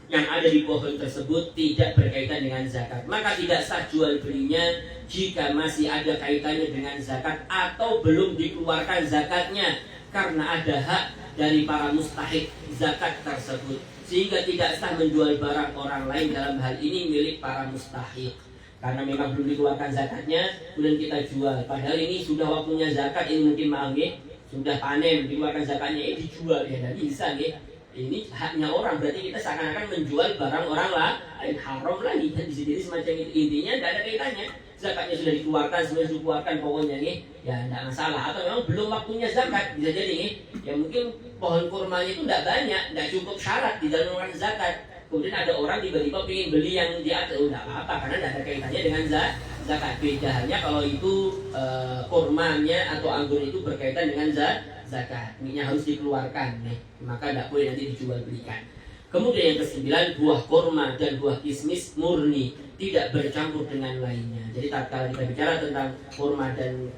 yang ada di pohon tersebut tidak berkaitan dengan zakat, maka tidak sah jual belinya jika masih ada kaitannya dengan zakat atau belum dikeluarkan zakatnya, karena ada hak dari para mustahik zakat tersebut, sehingga tidak sah menjual barang orang lain dalam hal ini milik para mustahik. Karena memang belum dikeluarkan zakatnya, kemudian kita jual. Padahal ini sudah waktunya zakat, ini mungkin maaf sudah panen, dikeluarkan zakatnya, dijual ya, tidak bisa ini haknya orang, berarti kita seakan-akan menjual barang orang lain, haram lah nih, dan di semacam itu. Intinya tidak ada kaitannya, zakatnya sudah dikeluarkan, sudah dikeluarkan pokoknya ya tidak masalah. Atau memang belum waktunya zakat, bisa jadi ya mungkin pohon kurmanya itu tidak banyak, tidak cukup syarat di dalam mengeluarkan zakat. Kemudian ada orang tiba-tiba ingin beli yang di atas, tidak apa-apa karena tidak ada kaitannya dengan zakat. Beda halnya kalau itu kurmanya atau anggur itu berkaitan dengan zakat, minyak harus dikeluarkan maka tidak boleh nanti dijual belikan. Kemudian yang ke-9, buah kurma dan buah kismis murni, tidak bercampur dengan lainnya. Jadi tatkala kita bicara tentang kurma dan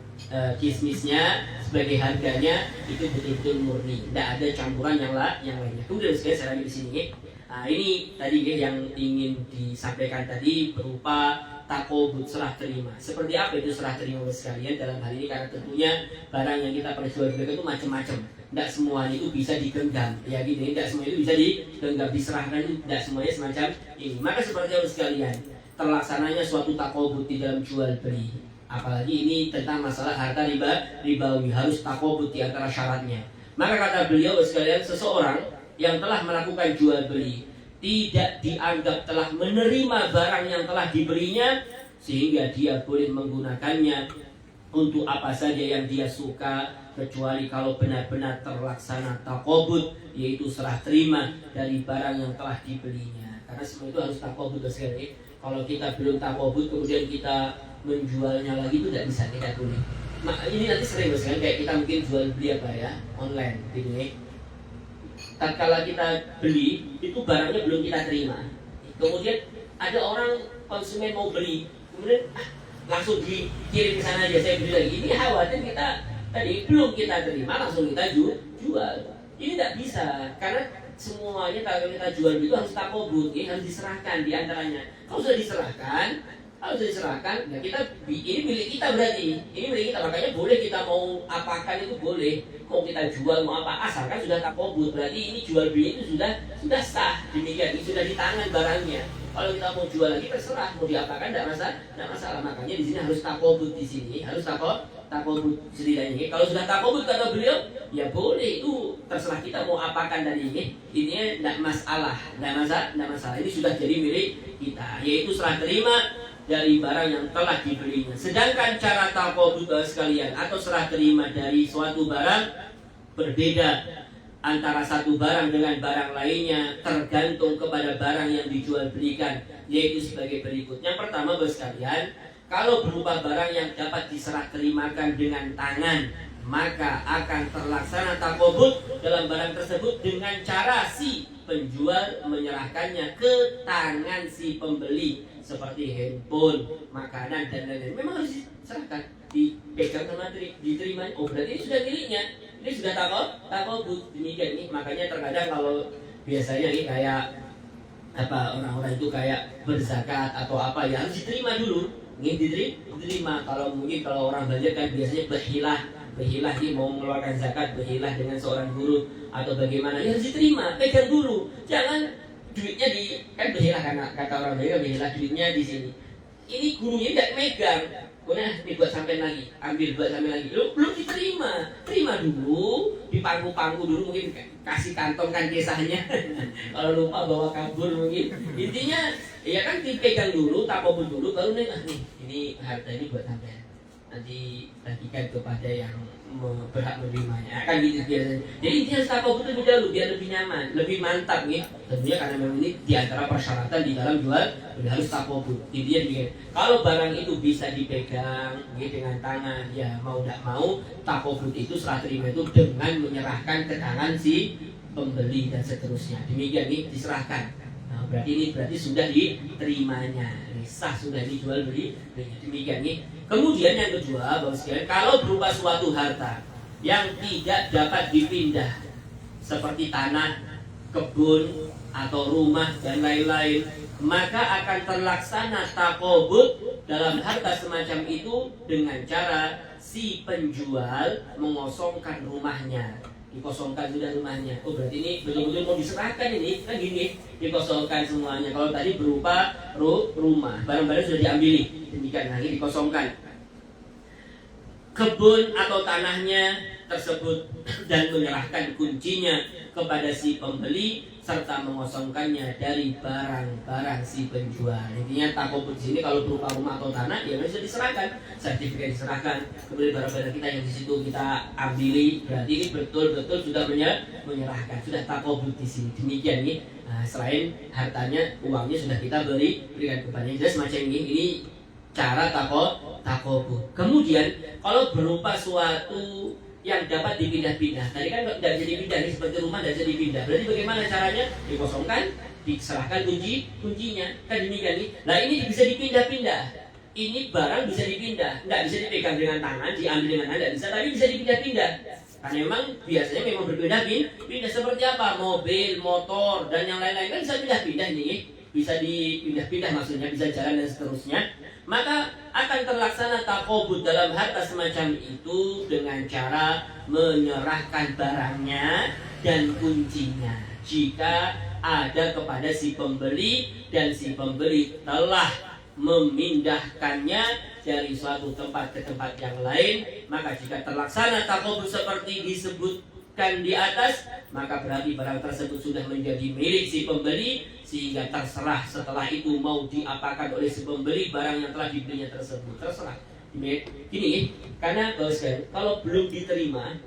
kismisnya, sebagai harganya itu betul-betul murni, tidak ada campuran yang lainnya. Kemudian saya lagi di sini. Nah, ini tadi yang ingin disampaikan tadi berupa takobut, serah terima. Seperti apa itu serah terima sekalian dalam hal ini, karena tentunya barang yang kita perjualbelikan itu macam-macam. Tidak semuanya itu bisa digenggam, ya gitu. Tidak semua itu bisa digenggam, diserahkan itu tidak semuanya semacam ini. Maka seperti itu sekalian, terlaksananya suatu takobut di dalam jual beli. Apalagi ini tentang masalah harta ribawi, harus takobut di antara syaratnya. Maka kata beliau sekalian, seseorang yang telah melakukan jual beli tidak dianggap telah menerima barang yang telah diberinya, sehingga dia boleh menggunakannya untuk apa saja yang dia suka, kecuali kalau benar-benar terlaksana takobut, yaitu serah terima dari barang yang telah dibelinya. Karena semua itu harus takobut sekali. Kalau kita belum takobut kemudian kita menjualnya lagi itu tidak bisa, tidak boleh. Ini nanti sering sekali kayak kita mungkin jual beli apa ya online gitu tatkala kita beli itu barangnya belum kita terima, kemudian ada orang konsumen mau beli, kemudian langsung dikirim ke sana aja saya beli lagi. Ini khawatir kita tadi belum kita terima langsung kita jual. Ini tidak bisa, karena semuanya kalau kita jual itu harus takobut, harus diserahkan di antaranya. Kalau sudah diserahkan, ya kita ini milik kita, berarti ini milik kita, makanya boleh kita mau apakan itu boleh, mau kita jual mau apa, asalkan sudah takobut, berarti ini jual beli itu sudah sah, demikian, sudah di tangan barangnya. Kalau kita mau jual lagi terserah, mau diapakan tidak masalah. Makanya di sini harus takobut, di sini harus takobut setidaknya. Kalau sudah takobut kata beliau, ya boleh, itu terserah kita mau apakan dari ini tidak masalah. Ini sudah jadi milik kita, yaitu serah terima dari barang yang telah dibelinya. Sedangkan cara takobut sekalian atau serah terima dari suatu barang berbeda antara satu barang dengan barang lainnya, tergantung kepada barang yang dijual belikan, yaitu sebagai berikut. Yang pertama sekalian, kalau berupa barang yang dapat diserah terimakan dengan tangan, maka akan terlaksana takobut dalam barang tersebut dengan cara si penjual menyerahkannya ke tangan si pembeli, seperti handphone, makanan dan lain-lain. Memang harus diserahkan, dipegang sama diterima. Oh berarti ini sudah miliknya, ini sudah takobut, demikian nih. Makanya terkadang kalau biasanya kayak orang-orang itu kayak berzakat atau apa ya harus diterima dulu, diterima. Kalau orang belajar kan biasanya berhilah dia mau mengeluarkan zakat, berhilah dengan seorang guru atau bagaimana, ya harus diterima, pegang dulu, jangan duitnya kan berhilah, karena kata orang berhilah duitnya di sini. Ini gurunya tidak megang, kemudian dibuat sampai lagi, ambil buat sampai lagi, belum diterima, terima dulu, dipangku dulu, mungkin kasih kantong kan kisahnya. Kalau lupa bawa kabur mungkin. Intinya ya kan dipegang dulu, takobut dulu, baru nih ini harta ini buat sampai nanti bagikan kepada yang berhak menerimanya, akan gitu biasanya. Jadi dia harus takobut lebih dahulu biar lebih nyaman, lebih mantap tentunya, karena memang ini diantara persyaratan di dalam jual harus takobut. Intinya begini, kalau barang itu bisa dipegang dengan tangan, ya mau tidak mau takobut itu serah terima itu dengan menyerahkan ke tangan si pembeli dan seterusnya. Demikian diserahkan. Berarti sudah diterimanya, sah, sudah dijual beli. Demikian Kemudian yang kedua, Bapak sekalian, kalau berupa suatu harta yang tidak dapat dipindah, seperti tanah, kebun, atau rumah dan lain-lain, maka akan terlaksana takobut dalam harta semacam itu dengan cara si penjual mengosongkan rumahnya. Dikosongkan sudah rumahnya. Oh, berarti ini betul-betul mau diserahkan ini. Kan gini, dikosongkan semuanya. Kalau tadi berupa rumah, barang-barang sudah diambil, demikian lagi dikosongkan. Kebun atau tanahnya tersebut dan menyerahkan kuncinya kepada si pembeli serta mengosongkannya dari barang-barang si penjual. Intinya takobut di sini kalau berupa rumah atau tanah, ya bisa diserahkan, sertifikat diserahkan, kemudian barang-barang kita yang di situ kita ambil, berarti ini betul-betul sudah menyerahkan, sudah takobut di sini. Demikian nih. Nah, selain hartanya, uangnya sudah kita berikan kepadanya. Jelas macam ini cara takobut. Kemudian kalau berupa suatu yang dapat dipindah-pindah, tadi kan tidak bisa dipindah nih, seperti rumah tidak bisa dipindah. Berarti bagaimana caranya? Dikosongkan, diserahkan kuncinya. Kan demikian nih. Nah, ini bisa dipindah-pindah. Ini barang bisa dipindah, tidak bisa dipegang dengan tangan, diambil dengan tangan, tidak bisa, tapi bisa dipindah-pindah. Karena memang biasanya memang berpindah-pindah. Seperti apa? Mobil, motor, dan yang lain-lain kan bisa pindah-pindah nih. Bisa dipindah-pindah, maksudnya bisa jalan dan seterusnya. Maka akan terlaksana takobut dalam harta semacam itu dengan cara menyerahkan barangnya dan kuncinya jika ada kepada si pembeli dan si pembeli telah memindahkannya dari suatu tempat ke tempat yang lain. Maka jika terlaksana takobut seperti disebutkan di atas, maka berarti barang tersebut sudah menjadi milik si pembeli, sehingga terserah setelah itu mau diapakan oleh si pembeli barang yang telah dibelinya tersebut. Terserah. Gini, karena kalau belum diterima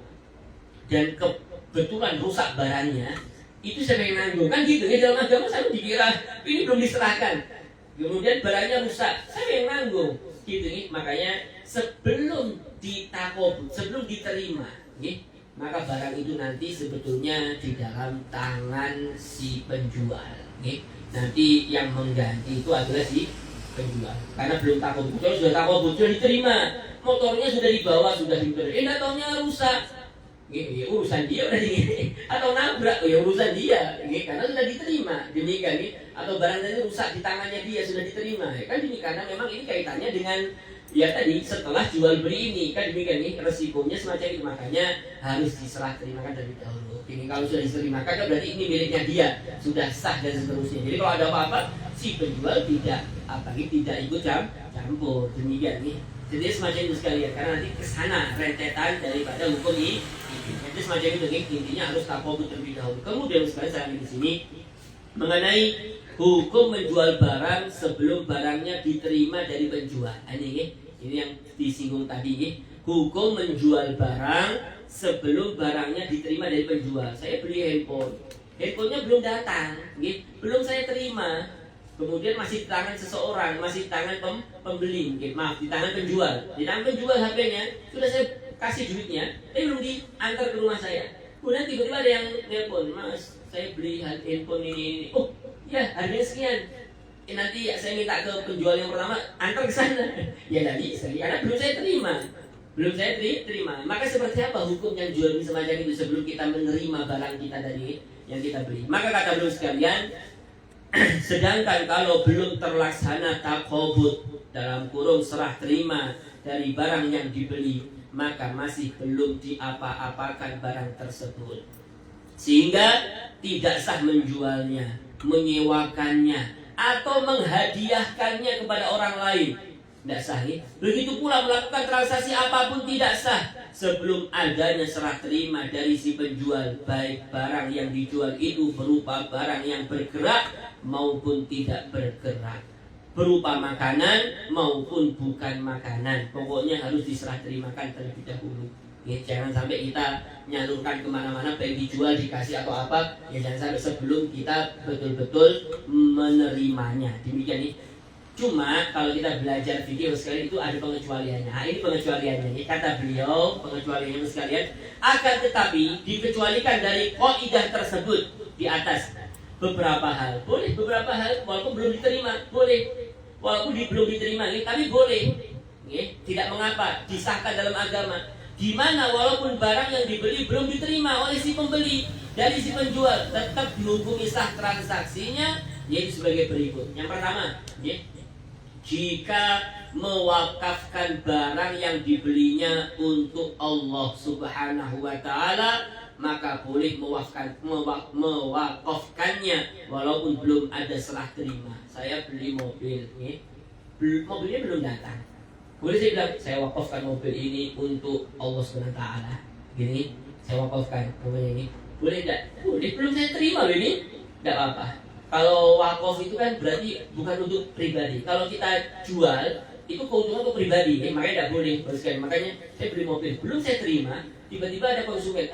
dan kebetulan rusak barangnya, itu siapa yang nanggung? Kan gitu ya, dalam agama selalu dikira ini belum diserahkan, kemudian barangnya rusak, siapa yang nanggung? Gitu nih. Makanya sebelum ditakobut, sebelum diterima, maka barang itu nanti sebetulnya di dalam tangan si penjual. Nanti yang mengganti itu adalah si penjual. Karena belum takobut, kalau sudah takobut sudah diterima, motornya sudah dibawa, sudah diterima, tidak taunya rusak, ya urusan dia berarti. Atau nabrak, ya urusan dia, karena sudah diterima. Demikian, atau barang tadi rusak di tangannya dia sudah diterima, kan ini karena memang ini kaitannya dengan ya tadi setelah jual beli ini, kan demikian nih, resikonya semacam itu. Makanya harus diserah terimakan terlebih dahulu. Ini kalau sudah diterimakan kan berarti ini miliknya dia, sudah sah dan seterusnya. Jadi kalau ada apa-apa si penjual tidak ikut campur. Demikian nih. Jadi semacam itu sekalian, karena nanti kesana rentetan daripada hukum ini. Jadi semacam itu nih, intinya harus takobut terlebih dahulu. Kemudian sekalian saya ambil di sini mengenai hukum menjual barang sebelum barangnya diterima dari penjual. Ini yang disinggung tadi. Hukum menjual barang sebelum barangnya diterima dari penjual. Saya beli handphonenya belum datang, belum saya terima. Kemudian masih di tangan seseorang, masih di tangan pembeli, di tangan penjual. Di tangan penjual HP-nya sudah saya kasih duitnya, tapi belum diantar ke rumah saya. Kemudian tiba-tiba ada yang telepon, Mas, saya beli handphone ini. Oh, ya harganya sekian. Nanti saya minta ke penjual yang pertama antar ke sana. Ya tidak bisa, karena belum saya terima. Maka seperti apa hukum yang jual beli semacam itu sebelum kita menerima barang kita dari yang kita beli? Maka kata beliau sekalian, sedangkan kalau belum terlaksana takobut dalam kurung serah terima dari barang yang dibeli, maka masih belum diapa-apakan barang tersebut, sehingga tidak sah menjualnya, menyewakannya, atau menghadiahkannya kepada orang lain. Tidak sah. Begitu pula melakukan transaksi apapun tidak sah sebelum adanya serah terima dari si penjual, baik barang yang dijual itu berupa barang yang bergerak maupun tidak bergerak, berupa makanan maupun bukan makanan. Pokoknya harus diserah terimakan terlebih dahulu. Jangan sampai kita nyalurkan kemana-mana, baik dijual, dikasih atau apa, jangan sampai sebelum kita betul-betul menerimanya. Demikian nih. Cuma kalau kita belajar video sekalian itu ada pengecualiannya. Ini pengecualiannya. Kata beliau, pengecualiannya sekalian, akan tetapi dikecualikan dari kaidah tersebut di atas beberapa hal. Boleh beberapa hal walaupun belum diterima, boleh. Walaupun belum diterima, tapi boleh. Tidak mengapa, disahkan dalam agama. di mana walaupun barang yang dibeli belum diterima oleh si pembeli dari si penjual, tetap dihukumi sah transaksinya, yaitu sebagai berikut. Yang pertama, ya, jika mewakafkan barang yang dibelinya untuk Allah Subhanahu wa Ta'ala, maka boleh mewakafkannya walaupun belum ada serah terima. Saya beli mobil, ya, mobilnya belum datang. Boleh saya bilang, saya wakafkan mobil ini untuk Allah Subhanahu wa Ta'ala. Gini, saya wakafkan mobil ini. Boleh tidak? Boleh, belum saya terima loh ini. Tidak apa-apa. Kalau wakaf itu kan berarti bukan untuk pribadi. Kalau kita jual, itu keuntungan untuk pribadi. Makanya tidak boleh. Makanya saya beli mobil, belum saya terima, tiba-tiba ada konsumen,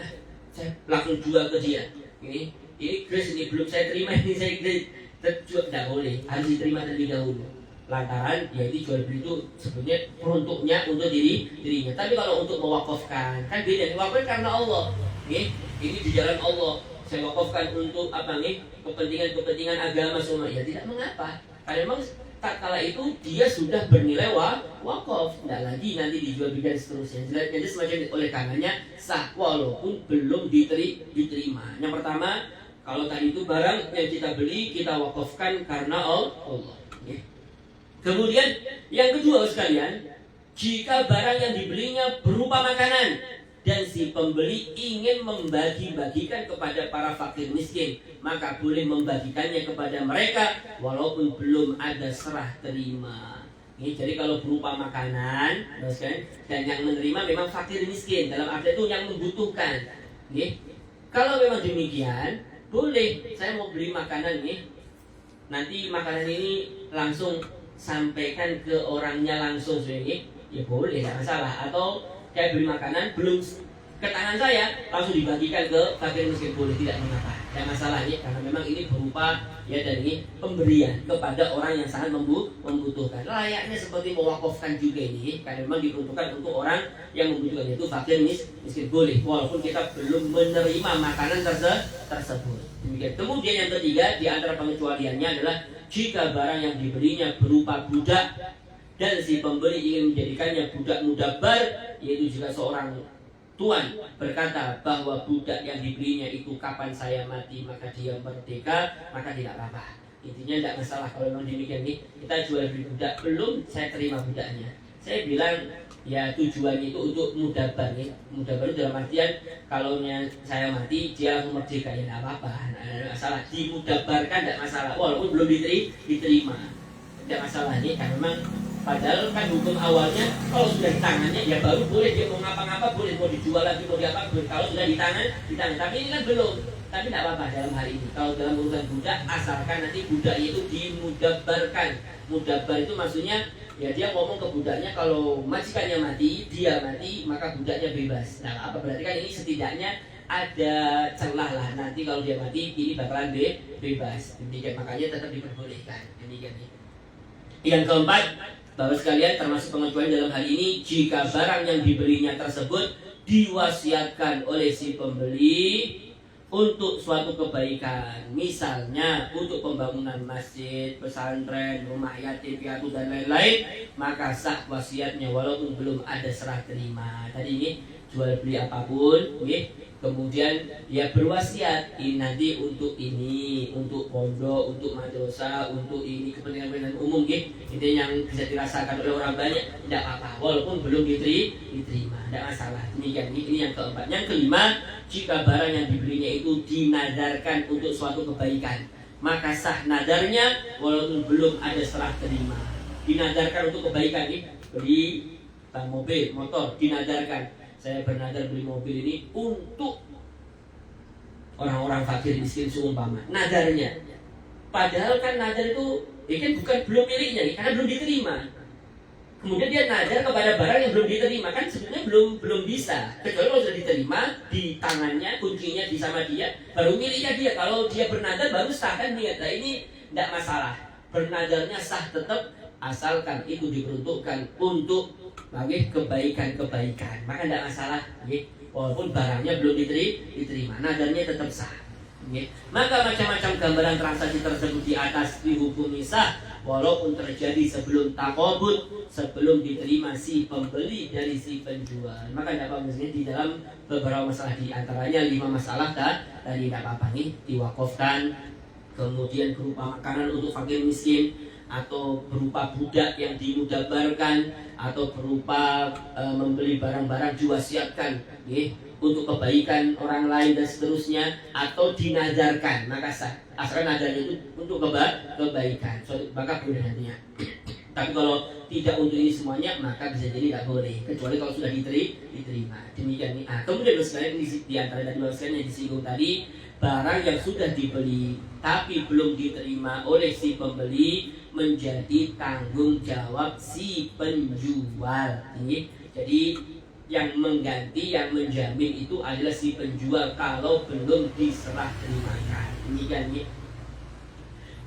saya langsung jual ke dia. Ini grace ini belum saya terima, ini saya grace. Tidak boleh, harus diterima terlebih dahulu. Lantaran ya itu jual beli itu sebenarnya peruntuknya untuk dirinya. Tapi kalau untuk mewakafkan, kan beda. Wakafkan karena Allah. Ini di jalan Allah. Saya wakafkan untuk apa nih? Kepentingan agama semua. Ya tidak mengapa. Karena memang tak kala itu dia sudah bernilai wakaf. Tidak lagi nanti dijual beli dan seterusnya. Jadi semacam oleh karenanya sah walaupun belum diterima. Yang pertama, kalau tadi itu barang yang kita beli kita wakafkan karena Allah. Kemudian yang kedua sekalian, jika barang yang dibelinya berupa makanan dan si pembeli ingin membagi-bagikan kepada para fakir miskin, maka boleh membagikannya kepada mereka walaupun belum ada serah terima. Jadi kalau berupa makanan dan yang menerima memang fakir miskin, dalam arti itu yang membutuhkan. Kalau memang demikian, boleh saya mau beli makanan nih, nanti makanan ini langsung sampaikan ke orangnya langsung ini, ya boleh, tidak masalah. Atau kayak beli makanan belum ke tangan saya, langsung dibagikan ke fakir miskin, boleh, tidak mengapa, tidak masalah ya, karena memang ini berupa ya dari pemberian kepada orang yang sangat membutuhkan. Layaknya seperti mewakafkan juga ini, karena memang diperuntukkan untuk orang yang membutuhkan, yaitu fakir miskin, boleh, walaupun kita belum menerima makanan tersebut. Demikian. Kemudian yang ketiga di antara pengecualiannya adalah jika barang yang dibelinya berupa budak dan si pembeli ingin menjadikannya budak mudabbar, yaitu jika seorang tuan berkata bahwa budak yang dibelinya itu kapan saya mati maka dia merdeka, maka tidak apa-apa. Intinya tidak masalah kalau memang demikian nih, kita jual beli budak belum saya terima budaknya. Saya bilang ya tujuannya itu untuk mudabbar nih. Mudabbar dalam artian kalau saya mati dia langsung merdeka, ya tidak apa-apa, tidak masalah. Dimudabbarkan tidak masalah walaupun belum diterima, tidak masalah nih, karena memang padahal kan hukum awalnya kalau sudah di tangannya ya baru boleh dia mau ngapa-ngapa, boleh mau dijual lagi mau diapa boleh. Kalau sudah di tangan. Tapi ini kan belum. Tapi tidak apa-apa dalam hal ini. Kalau dalam urusan budak, asalkan nanti budaknya itu dimudabbarkan. Mudabbar itu maksudnya ya dia ngomong ke budaknya kalau majikannya mati, dia mati, maka budaknya bebas. Nah, apa berarti kan ini setidaknya ada celah lah, nanti kalau dia mati ini bakalan bebas. Demikian, makanya tetap diperbolehkan. Demikian. Yang keempat, Bapak sekalian, termasuk pengecualian dalam hal ini jika barang yang dibelinya tersebut diwasiatkan oleh si pembeli untuk suatu kebaikan, misalnya untuk pembangunan masjid, pesantren, rumah yatim piatu dan lain-lain, maka sah wasiatnya walaupun belum ada serah terima. Tadi ini jual beli apapun, kemudian ya berwasiat ini nanti untuk ini, untuk pondok, untuk madrasah, untuk ini kepentingan umum, itu yang bisa dirasakan oleh orang banyak, tidak apa-apa walaupun belum diterima, tidak masalah. Demikian, ini yang keempat. Yang kelima, jika barang yang dibelinya itu dinadarkan untuk suatu kebaikan, maka sah nadarnya walaupun belum ada serah terima. Dinadarkan untuk kebaikan, beli mobil, motor, dinadarkan. Saya bernadar beli mobil ini untuk orang-orang fakir miskin seumpama. Nadarnya. Padahal kan nadar itu kan belum miliknya karena belum diterima. Kemudian dia nadar kepada barang yang belum diterima, kan sebenarnya belum bisa. Kecuali kalau sudah diterima di tangannya, kuncinya di sama dia, baru miliknya dia. Kalau dia bernadar baru sah kan niat. Nah, ini tidak masalah. Bernadarnya sah tetap asalkan itu diperuntukkan untuk bagi kebaikan-kebaikan, maka tidak masalah, walaupun barangnya belum diterima, nadarnya tetap sah. Maka macam-macam gambaran transaksi tersebut di atas dihukumi sah walaupun terjadi sebelum takobut, sebelum diterima si pembeli dari si penjual. Maka tidak apa-apa di dalam beberapa masalah, di antaranya 5 masalah tadi tidak apa-apa nih diwakafkan, kemudian berupa makanan untuk fakir miskin, atau berupa budak yang dimudabarkan, atau berupa membeli barang-barang diwasiatkan untuk kebaikan orang lain dan seterusnya, atau dinadarkan. Maka asalkan nadarnya itu untuk kebaikan, maka boleh nantinya. Tapi kalau tidak untuk ini semuanya, maka bisa jadi tidak boleh, kecuali kalau sudah diterima. Demikian nih. Kemudian sekalian di antara tadi yang disinggung tadi, barang yang sudah dibeli tapi belum diterima oleh si pembeli menjadi tanggung jawab si penjual. Jadi yang mengganti, yang menjamin itu adalah si penjual kalau belum diserah terimakan. Demikian nih.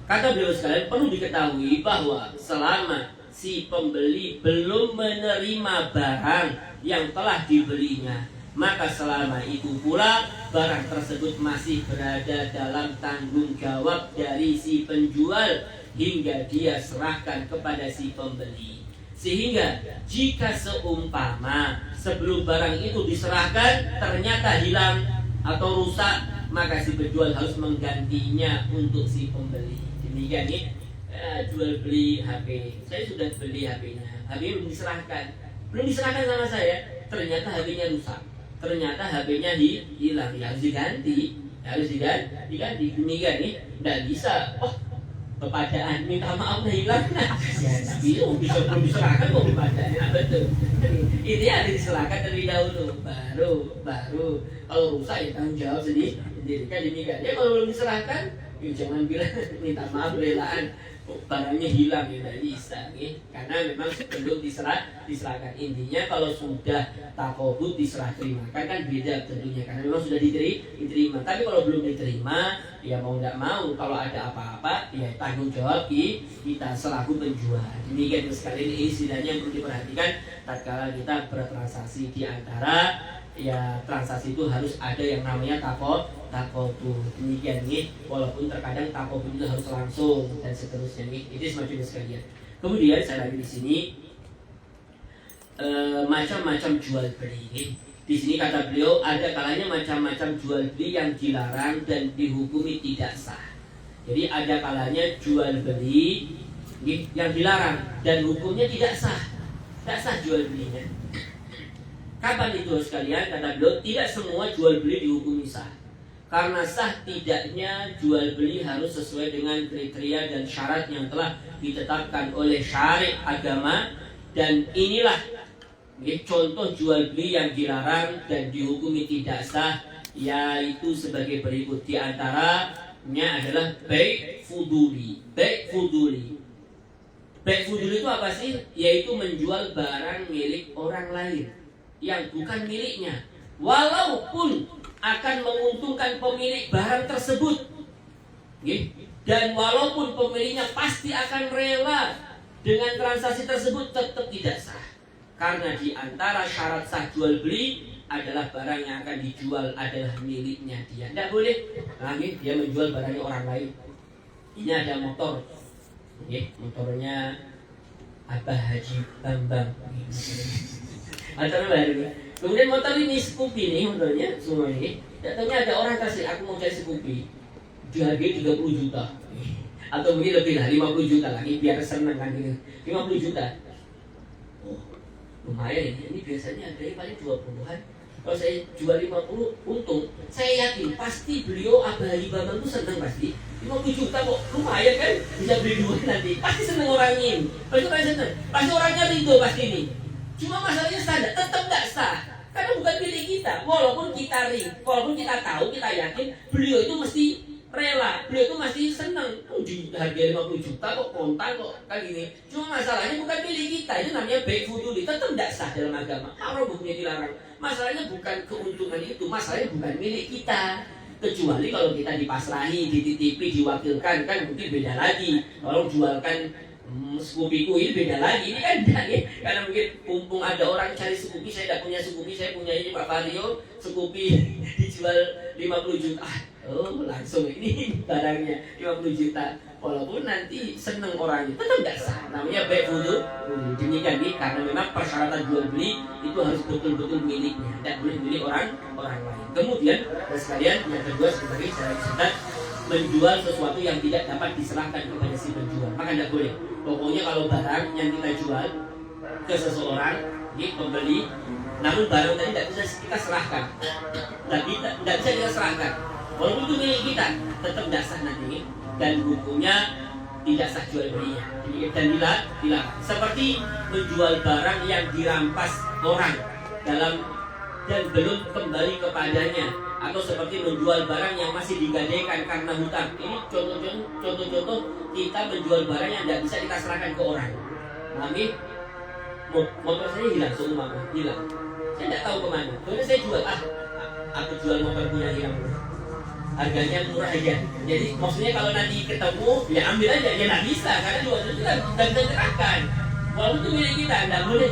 Kata beliau sekalian, perlu diketahui bahwa selama si pembeli belum menerima barang yang telah dibelinya, maka selama itu pula barang tersebut masih berada dalam tanggung jawab dari si penjual hingga dia serahkan kepada si pembeli. Sehingga jika seumpama sebelum barang itu diserahkan ternyata hilang atau rusak, maka si penjual harus menggantinya untuk si pembeli. Demikian nih, jual beli HP. Saya sudah beli HP-nya, HP belum diserahkan sama saya. Ternyata HP-nya rusak, ternyata HP-nya hilang, ya harus diganti. Demikian nih, tidak bisa. Kepadaan minta maaf hilang, tapi belum diserahkan kok kepadaan. Betul. Ini harus diserahkan terlebih dahulu, baru kalau rusak ya tanggung jawab sendiri. Kan demikian. Ya kalau belum diserahkan, jangan bilang minta maaf relaan barangnya hilang, ya tidak bisa, karena memang belum diserahkan. Intinya kalau sudah takobut diserah terimakan kan beda tentunya, karena memang sudah diterima. Tapi kalau belum diterima, ya mau tidak mau, kalau ada apa-apa ya tanggung jawab kita selaku penjual. Demikian sekali ini setidaknya perlu diperhatikan tatkala kita bertransaksi. Di antara ya transaksi itu harus ada yang namanya takobu. Demikian nih, walaupun terkadang takobu itu harus langsung dan seterusnya nih. Itu semacam sekalian. Kemudian saya lagi di sini macam-macam jual beli nih. Di sini kata beliau ada kalanya macam-macam jual beli yang dilarang dan dihukumi tidak sah. Jadi ada kalanya jual beli yang dilarang dan hukumnya tidak sah jual belinya. Kapan itu sekalian? Kata beliau, tidak semua jual beli dihukumi sah. Karena sah tidaknya jual beli harus sesuai dengan kriteria dan syarat yang telah ditetapkan oleh syariat agama. Dan inilah contoh jual beli yang dilarang dan dihukumi tidak sah, yaitu sebagai berikut. Di antaranya adalah bai' fuduli. Bai' fuduli itu apa sih? Yaitu menjual barang milik orang lain yang bukan miliknya, walaupun akan menguntungkan pemilik barang tersebut, dan walaupun pemiliknya pasti akan rela dengan transaksi tersebut, tetap tidak sah. Karena di antara syarat sah jual beli adalah barang yang akan dijual adalah miliknya dia. Tidak boleh lagi dia menjual barangnya orang lain. Ini ada motor, motornya Abah Haji Bambang. Motor baru. Kemudian motor ini Scoopy nih, motornya semua ini. Datangnya ada orang kasih, aku mau cari Scoopy. Dihargai 30 juta. Atau mungkin lebih lah, 50 juta lagi biar seneng kan gitu. 50 juta. Oh, lumayan ini. Ini biasanya harganya paling 20-an. Kalau saya jual 50 untung, saya yakin pasti beliau Abah Haji Bambang itu seneng pasti. 50 juta kok lumayan kan, bisa beli dua nanti. Pasti seneng orang ini. Pasti orang seneng. Pasti orangnya rindu pasti ini. Cuma masalahnya standar, tetap tidak sah. Karena bukan milik kita. Walaupun kita tahu, kita yakin beliau itu mesti rela, beliau itu masih senang. Di harga 50 juta kok kontan kok kan gini. Cuma masalahnya bukan milik kita. Itu namanya bai' fuduli. Tetap tidak sah dalam agama. Haram, hukumnya dilarang. Masalahnya bukan keuntungan itu, masalahnya bukan milik kita. Kecuali kalau kita dipasrahi, dititipi, diwakilkan, kan mungkin beda lagi. Kalau jualkan Scoopy ini beda lagi, ini kan enggak ya. Karena mungkin mumpung ada orang cari Scoopy, saya tidak punya Scoopy, saya punya ini Pak Vario, Scoopy dijual 50 juta. Oh, langsung ini barangnya 50 juta. Walaupun nanti seneng orangnya, tetap tidak sah. Namanya baik dulu. Demikian nih, karena memang persyaratan jual beli itu harus betul-betul miliknya, tidak boleh milik orang lain. Kemudian, sekalian yang kedua sebagai saya disebut menjual sesuatu yang tidak dapat diserahkan kepada si penjual, maka tidak boleh. Pokoknya kalau barang yang kita jual ke seseorang, ini pembeli, namun barang tadi tidak bisa kita serahkan, tidak bisa kita serahkan. Walaupun itu milik kita, tetap tidak sah nanti, dan hukumnya tidak sah jual belinya. Dan dilarang. Seperti menjual barang yang dirampas orang dan belum kembali kepadanya, atau seperti menjual barang yang masih digadaikan karena hutang. Ini contoh-contoh kita menjual barang yang tidak bisa kita serahkan ke orang. Mami, motor saya hilang, seumpama hilang. Saya tidak tahu kemana. Kemudian saya jual, aku jual motor punya hilang. Harganya murah aja. Jadi maksudnya kalau nanti ketemu, ya ambil aja. Ya nggak bisa, karena jual itu kita nggak bisa serahkan. Walaupun itu milik kita, nggak boleh,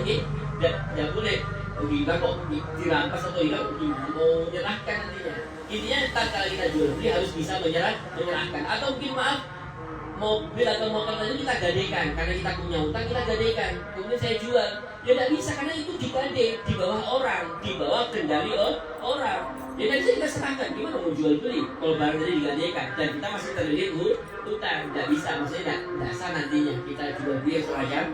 nggak boleh. Hilang kok dirampas atau hilang mau menyerahkan nantinya. Intinya kalau kita jual beli harus bisa menyerahkan. Atau mungkin maaf, mobil atau motor tadi kita gadaikan karena kita punya utang, kita gadaikan. Kemudian saya jual, ya tidak bisa karena itu digade di bawah orang, di bawah kendali orang. Ya tidak bisa kita serahkan. Gimana mau jual beli kalau barang tadi digadaikan dan kita masih terlilit utang? Tidak bisa, maksudnya tidak sah nantinya kita jual beli semacam.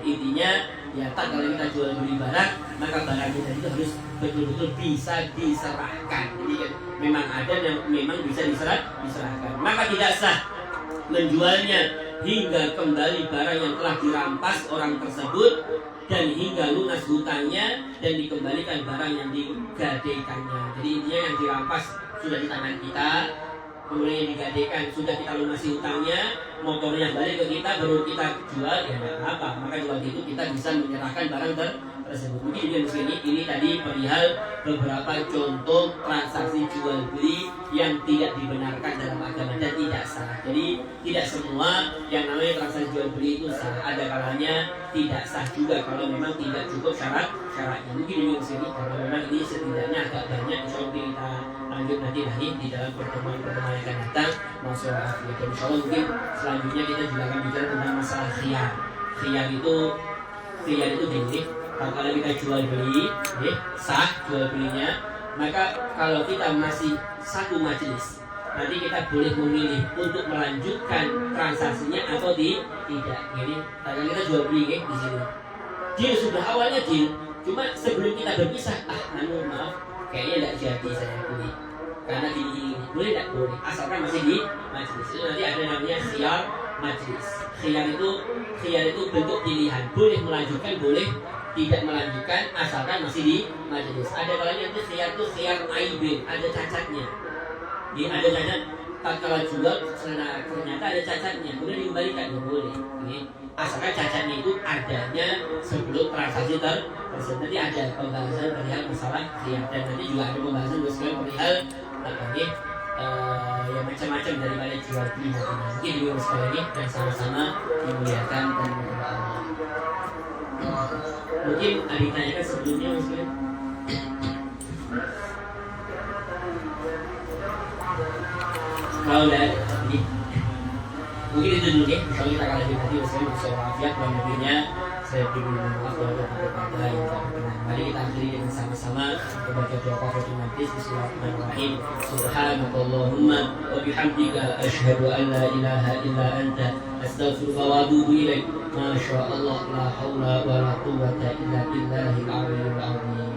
Intinya ya tak, kalau kita jual beli barang, maka barang kita itu harus betul-betul bisa diserahkan. Jadi memang ada yang memang bisa diserahkan, maka tidak sah menjualnya hingga kembali barang yang telah dirampas orang tersebut dan hingga lunas hutangnya dan dikembalikan barang yang digadaikannya. Jadi intinya yang dirampas sudah di tangan kita, kemudian yang digadaikan sudah kita lunasi hutangnya, motornya balik ke kita, baru kita jual, ya nggak apa. Maka waktu itu kita bisa menyerahkan barang tersebut. Mungkin ini tadi perihal beberapa contoh transaksi jual beli yang tidak dibenarkan dalam agama dan tidak sah. Jadi tidak semua yang namanya transaksi jual beli itu sah. Ada kalanya tidak sah juga kalau memang tidak cukup syaratnya. Mungkin ini kesini karena memang ini setidaknya agak banyak. Insya Allah kita lanjut nanti di dalam pertemuan-pertemuan yang akan datang. Masalah afiyat. Insya Allah mungkin selanjutnya kita juga akan bicara tentang masalah khiyar. Khiyar itu gini. Kalau kita jual beli, sah jual belinya, maka kalau kita masih satu majelis, nanti kita boleh memilih untuk melanjutkan transaksinya atau tidak. Jadi, kalau kita jual beli di sini, deal sudah awalnya deal, cuma sebelum kita berpisah, maaf, kayaknya tidak jadi saya beli, karena ini boleh tidak boleh, asalkan masih di majelis. Itu nanti ada namanya khiyar majelis. Khiyar itu bentuk pilihan, boleh melanjutkan, boleh tidak melanjutkan, asalkan masih di majelis. Ada kalanya itu khiyar aibin, ada cacatnya. Ada cacat, tak kalah juga ternyata ada cacatnya, kemudian dikembalikan, boleh. Asalkan cacatnya itu adanya sebelum transaksi tersebut. Nanti ada pembahasan perihal masalah khiyar, dan nanti juga ada pembahasan perihal yang macam-macam daripada jual beli. Mungkin juga sekali lagi dan sama-sama dimuliakan dan Allah. Mungkin ada ditanyakan sebelumnya maksudnya. Kalau udah mungkin itu dulu deh. Kalau kita akan lanjut nanti wassalamualaikum kurang lebihnya saya beri maaf kalau ada kata-kata yang tak berkenan. Mari kita akhiri dengan sama-sama membaca doa kafaratul majlis. Bismillahirrahmanirrahim. Subhanakallahumma wa bihamdika asyhadu an la ilaha illa anta astaghfiruka wa atubu ilaik. Masya Allah, la haula wa la quwwata illa billahil aliyyil azim.